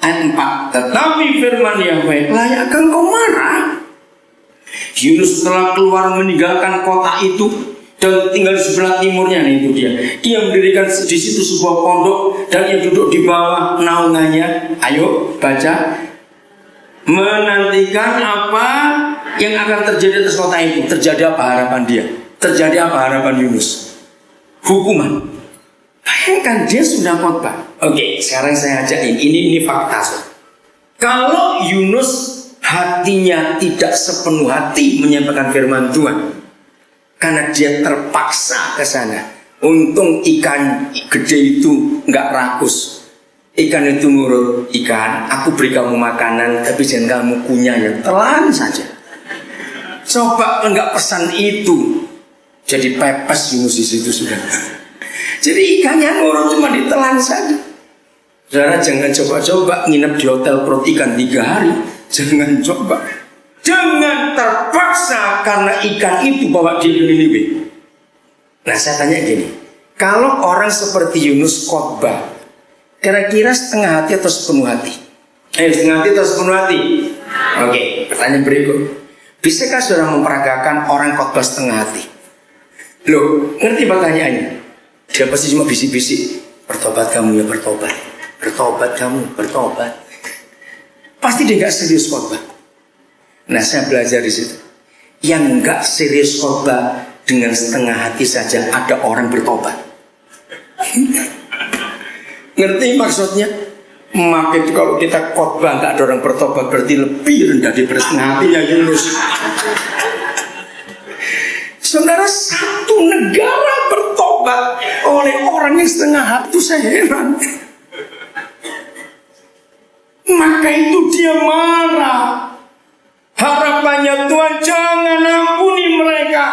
Ayat 4. Tetapi firman Yahweh, layakkah engkau marah? Yunus telah keluar meninggalkan kota itu dan tinggal di sebelah timurnya. Nah, itu dia. Ia mendirikan di situ sebuah pondok dan ia duduk di bawah naungannya. Ayo baca. Menantikan apa yang akan terjadi atas kota itu. Terjadi apa harapan dia? Terjadi apa harapan Yunus? Hukuman. Bayangkan dia sudah khotbah. Oke, sekarang saya ajakin. Ini fakta. Kalau Yunus hatinya tidak sepenuh hati menyampaikan firman Tuhan, karena dia terpaksa ke sana. Untung ikan gede itu nggak rakus. Ikan itu nurut, ikan, aku beri kamu makanan, tapi jangan kamu kunyah ya, telan saja. Coba enggak pesan itu, jadi pepes Yunus di situ sudah. Jadi ikannya nurut cuma ditelan saja. Saudara jangan coba-coba nginep di hotel perut ikan 3 hari, jangan coba. Jangan terpaksa karena ikan itu bawa dia ke Niniwe. Nah saya tanya gini, kalau orang seperti Yunus khotbah, kira-kira setengah hati atau sepenuh hati? Setengah hati atau sepenuh hati? Oke, pertanyaan berikut. Bisakah saudara memperagakan orang khotbah setengah hati? Loh, ngerti pertanyaannya? Dia pasti cuma bisik-bisik. Bertobat kamu ya bertobat. Bertobat kamu, bertobat. Pasti dia gak serius khotbah. Nah saya belajar di situ. Yang gak serius khotbah dengan setengah hati saja ada orang bertobat. Ngerti maksudnya? Maka itu kalau kita khotbah nggak ada orang bertobat berarti lebih rendah daripada setengah hatinya Yunus. Saudara, satu negara bertobat oleh orang yang setengah hati, saya heran. Maka itu dia marah. Harapannya Tuhan jangan ampuni mereka.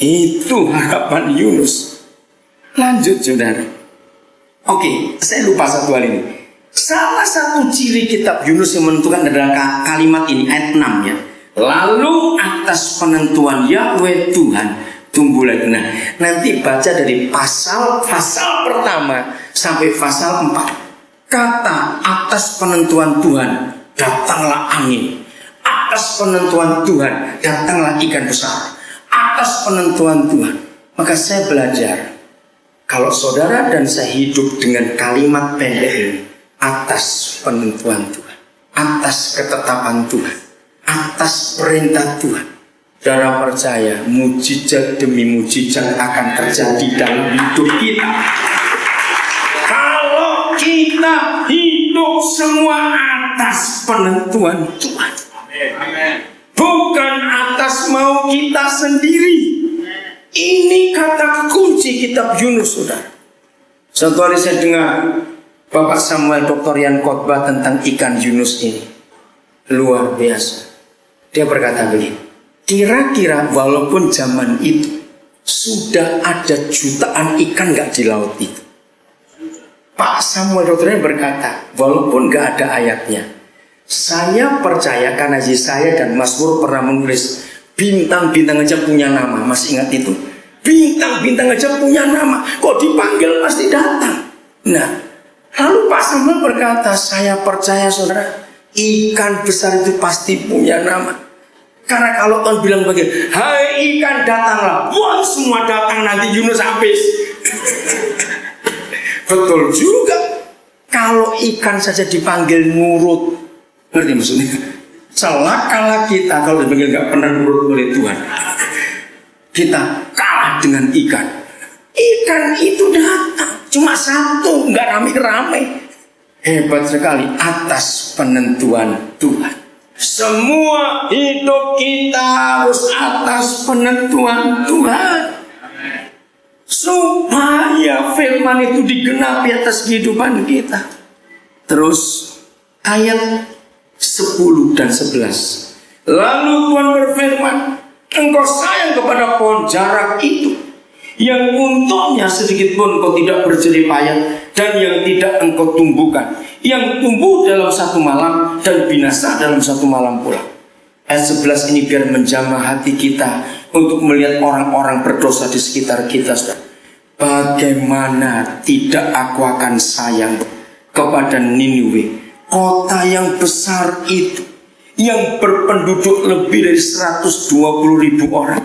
Itu harapan Yunus. Lanjut saudara. Oke, saya lupa satu hal ini. Salah satu ciri kitab Yunus yang menentukan adalah kalimat ini, ayat 6 ya. Lalu atas penentuan Yahweh Tuhan tumbuh lagi. Nah, nanti baca dari pasal pertama sampai pasal 4. Kata atas penentuan Tuhan datanglah angin. Atas penentuan Tuhan datanglah ikan besar. Atas penentuan Tuhan. Maka saya belajar, kalau saudara dan saya hidup dengan kalimat pendek ini, atas penentuan Tuhan, atas ketetapan Tuhan, atas perintah Tuhan, saudara percaya mujizat demi mujizat akan terjadi dalam hidup kita. Kalau kita hidup semua atas penentuan Tuhan, bukan atas mau kita sendiri. Ini kata kunci kitab Yunus, saudara. Satu hari saya dengar Bapak Samuel Dr. Yan khotbah tentang ikan Yunus ini. Luar biasa. Dia berkata begini, kira-kira walaupun zaman itu sudah ada jutaan ikan gak di laut itu, Pak Samuel Dr. Yan berkata, walaupun gak ada ayatnya, saya percaya karena Yesaya dan Mazmur pernah menulis, bintang-bintang aja punya nama. Masih ingat itu? Bintang-bintang aja punya nama. Kok dipanggil pasti datang. Nah, lalu Pak Samuel berkata, saya percaya saudara, ikan besar itu pasti punya nama. Karena kalau Tuhan bilang begini, hai ikan datanglah, wah semua datang, nanti Yunus habis. Betul juga. Kalau ikan saja dipanggil nurut, ngerti maksudnya? Celakalah kita kalau dipanggil gak pernah nurut oleh Tuhan. Kita kalah dengan ikan. Ikan itu datang, cuma satu, gak rame-rame. Hebat sekali atas penentuan Tuhan. Semua hidup kita harus atas penentuan Tuhan, supaya firman itu digenapi atas kehidupan kita. Terus ayat 10 dan 11. Lalu Tuhan berfirman, engkau sayang kepada pohon jarak itu, yang untungnya sedikit pun engkau tidak berjerih payah, dan yang tidak engkau tumbuhkan, yang tumbuh dalam satu malam dan binasa dalam satu malam pula. Ayat 11 ini biar menjamah hati kita untuk melihat orang-orang berdosa di sekitar kita. Bagaimana tidak aku akan sayang kepada Niniwe, kota yang besar itu, yang berpenduduk lebih dari 120.000 orang,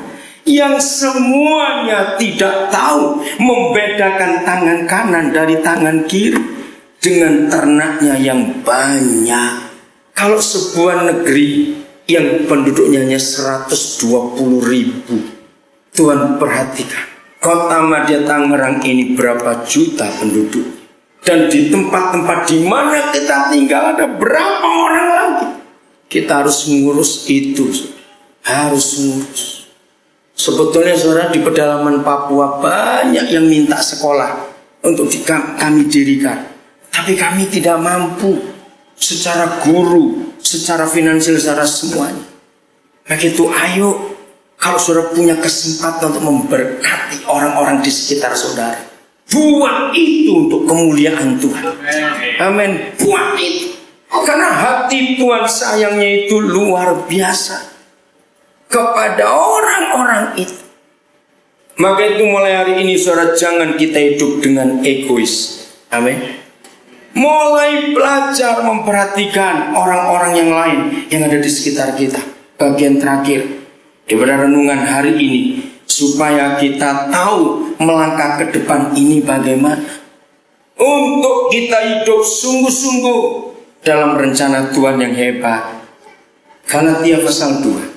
yang semuanya tidak tahu membedakan tangan kanan dari tangan kiri, dengan ternaknya yang banyak. Kalau sebuah negeri yang penduduknya hanya 120.000, Tuhan perhatikan kota Madya Tangerang ini berapa juta penduduk, dan di tempat-tempat di mana kita tinggal ada berapa orang lagi. Kita harus mengurus itu, harus mengurus. Sebetulnya saudara, di pedalaman Papua banyak yang minta sekolah untuk kami dirikan, tapi kami tidak mampu secara guru, secara finansial, secara semuanya. Begitu, ayo kalau saudara punya kesempatan untuk memberkati orang-orang di sekitar saudara, buat itu untuk kemuliaan Tuhan. Amin. Buat itu, karena hati Tuhan sayangnya itu luar biasa kepada orang-orang itu. Maka itu mulai hari ini saudara, jangan kita hidup dengan egois. Amin. Mulai belajar memperhatikan orang-orang yang lain yang ada di sekitar kita. Bagian terakhir daripada renungan hari ini, supaya kita tahu melangkah ke depan ini bagaimana, untuk kita hidup sungguh-sungguh dalam rencana Tuhan yang hebat. Galatia pasal 2.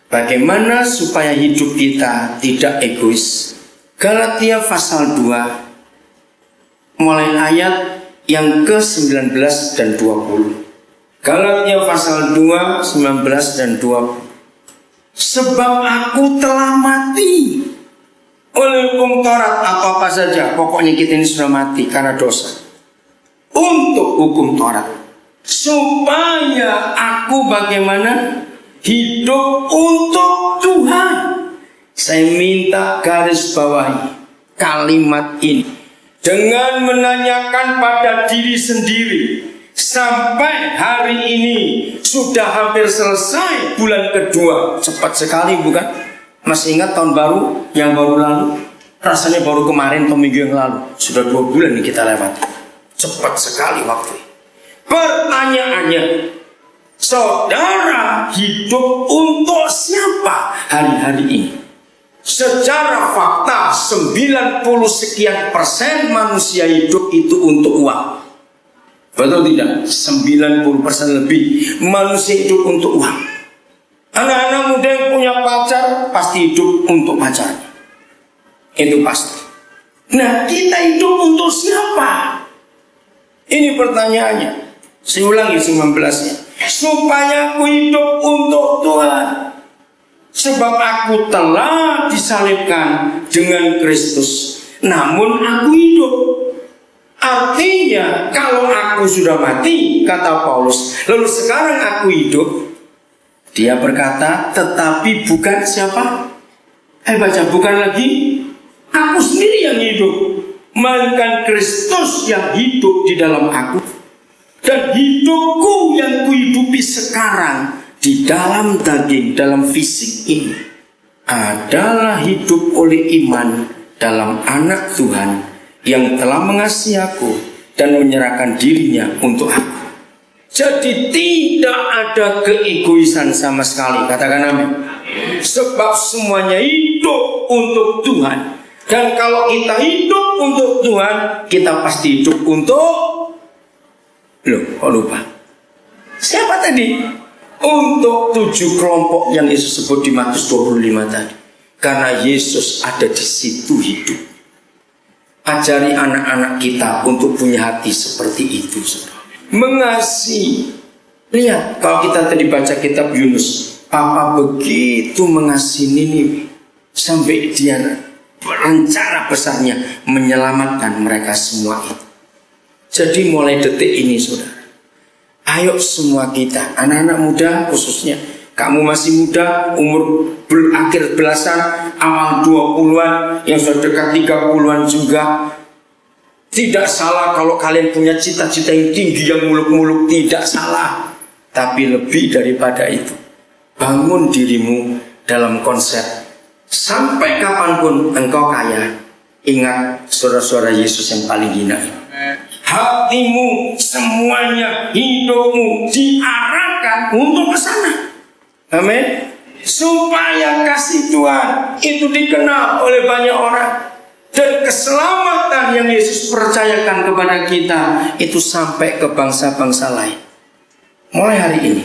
Bagaimana supaya hidup kita tidak egois? Galatia pasal 2 mulai ayat yang ke-19 dan 20. Galatia pasal 2, 19 dan 20. Sebab aku telah mati oleh hukum Taurat, apa-apa saja, pokoknya kita ini sudah mati karena dosa, untuk hukum Taurat, supaya aku bagaimana? Hidup untuk Tuhan. Saya minta garis bawahi kalimat ini dengan menanyakan pada diri sendiri, Sampai hari ini sudah hampir selesai bulan kedua. Cepat sekali bukan? Masih ingat tahun baru yang baru lalu? Rasanya baru kemarin atau minggu yang lalu. Sudah 2 bulan nih kita lewati. Cepat sekali waktu. Pertanyaannya, saudara hidup untuk siapa hari-hari ini? Secara fakta 90 sekian persen manusia hidup itu untuk uang. Betul tidak? 90% lebih manusia hidup untuk uang. Anak-anak muda yang punya pacar pasti hidup untuk pacarnya. Itu pasti. Nah, kita hidup untuk siapa? Ini pertanyaannya. Saya ulangi 19-nya. Supaya aku hidup untuk Tuhan. Sebab aku telah disalibkan dengan Kristus. Namun aku hidup. Artinya kalau aku sudah mati, kata Paulus, lalu sekarang aku hidup. Dia berkata, tetapi bukan siapa? Baca, bukan lagi aku sendiri yang hidup, melainkan Kristus yang hidup di dalam aku. Dan hidupku yang kuhidupi sekarang di dalam daging, dalam fisik ini, adalah hidup oleh iman dalam Anak Tuhan yang telah mengasihi aku dan menyerahkan dirinya untuk aku. Jadi tidak ada keegoisan sama sekali. Katakan amin. Sebab semuanya hidup untuk Tuhan. Dan kalau kita hidup untuk Tuhan, kita pasti hidup untuk... Loh, kok lupa? Siapa tadi? Untuk 7 kelompok yang Yesus sebut di Matius 25 tadi. Karena Yesus ada di situ hidup. Ajari anak-anak kita untuk punya hati seperti itu, saudara. Mengasihi. Lihat, kalau kita tadi baca kitab Yunus, Papa begitu mengasihi Niniwe sampai dia rencana besarnya menyelamatkan mereka semua itu. Jadi mulai detik ini, saudara, ayo semua kita, anak-anak muda khususnya, kamu masih muda, umur berakhir belasan, awal 20-an, yang sudah dekat 30-an juga. Tidak salah kalau kalian punya cita-cita yang tinggi, yang muluk-muluk, tidak salah. Tapi lebih daripada itu, bangun dirimu dalam konsep sampai kapanpun engkau kaya, ingat saudara-saudara Yesus yang paling hina. Hatimu, semuanya, hidupmu diarahkan untuk ke sana. Amin. Supaya kasih Tuhan itu dikenal oleh banyak orang. Dan keselamatan yang Yesus percayakan kepada kita itu sampai ke bangsa-bangsa lain. Mulai hari ini,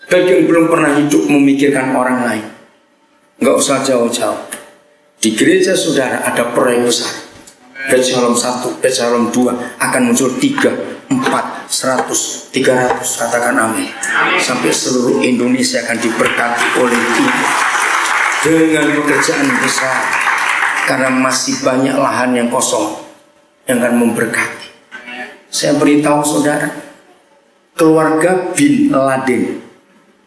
bagi yang belum pernah hidup memikirkan orang lain, nggak usah jauh-jauh. Di gereja saudara ada proyek besar. Batch Shalom 1, Batch Shalom 2 akan muncul 3, 4, 100, 300. Katakan amin. Sampai seluruh Indonesia akan diberkati oleh itu dengan pekerjaan besar. Karena masih banyak lahan yang kosong yang akan memberkati. Saya beritahu saudara, keluarga bin Laden.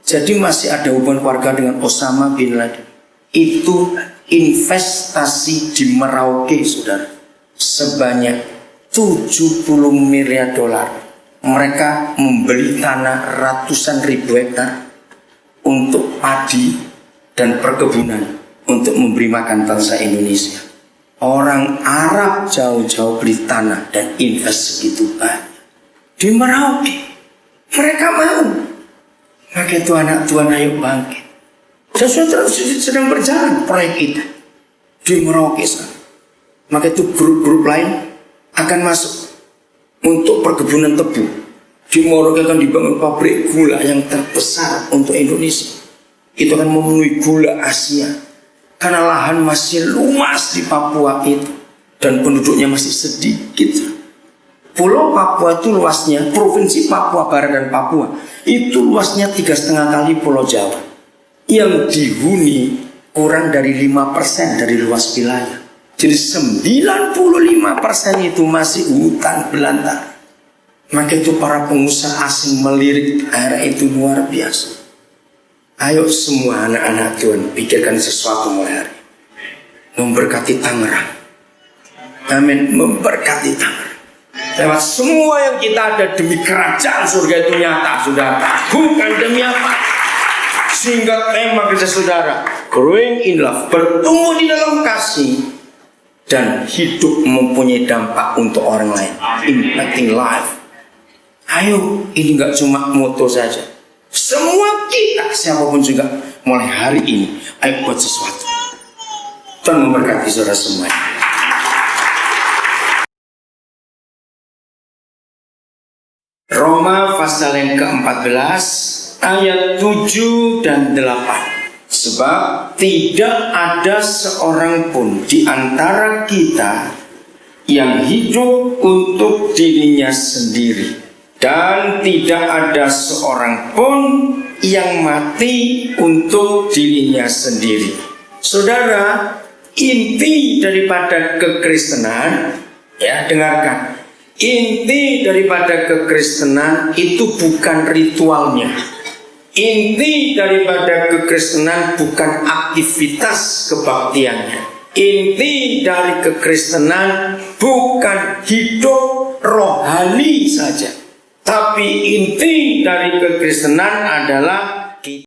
Jadi masih ada hubungan keluarga dengan Osama bin Laden. Itu investasi di Merauke, saudara, sebanyak 70 miliar dolar. Mereka membeli tanah ratusan ribu hektar untuk padi dan perkebunan, untuk memberi makan bangsa Indonesia. Orang Arab jauh-jauh beli tanah dan invest segitu banyak di Merauke. Mereka mau. Maka itu anak Tuhan, ayo bangkit. Sesuatu sedang berjalan proyek itu di Merauke sana. Maka itu grup-grup lain akan masuk untuk perkebunan tebu. Di Merauke akan dibangun pabrik gula yang terbesar untuk Indonesia. Itu akan memenuhi gula Asia. Karena lahan masih luas di Papua itu, dan penduduknya masih sedikit. Pulau Papua itu luasnya, provinsi Papua Barat dan Papua itu luasnya 3,5 kali Pulau Jawa, yang dihuni kurang dari 5% dari luas wilayah. Jadi 95% itu masih hutan belantara. Maka itu para pengusaha asing melirik daerah itu luar biasa. Ayo semua anak-anak Tuhan, pikirkan sesuatu mulai hari. Memberkati Tangerang. Amin. Memberkati Tangerang. Lewat semua yang kita ada demi kerajaan surga itu nyata, saudara. Bukan demi apa. Sehingga tema kerja saudara, growing in love, bertumbuh di dalam kasih, dan hidup mempunyai dampak untuk orang lain, impacting life. Ayo, ini gak cuma moto saja. Semua kita, siapapun juga, mulai hari ini, ayo buat sesuatu. Tuhan memberkati saudara semua. Roma pasal yang ke-14 ayat 7 dan 8. Sebab tidak ada seorang pun di antara kita yang hidup untuk dirinya sendiri, dan tidak ada seorang pun yang mati untuk dirinya sendiri. Saudara, inti daripada kekristenan, ya dengarkan, inti daripada kekristenan itu bukan ritualnya. Inti daripada kekristenan bukan aktivitas kebaktiannya. Inti dari kekristenan bukan hidup rohani saja, tapi inti dari kekristenan adalah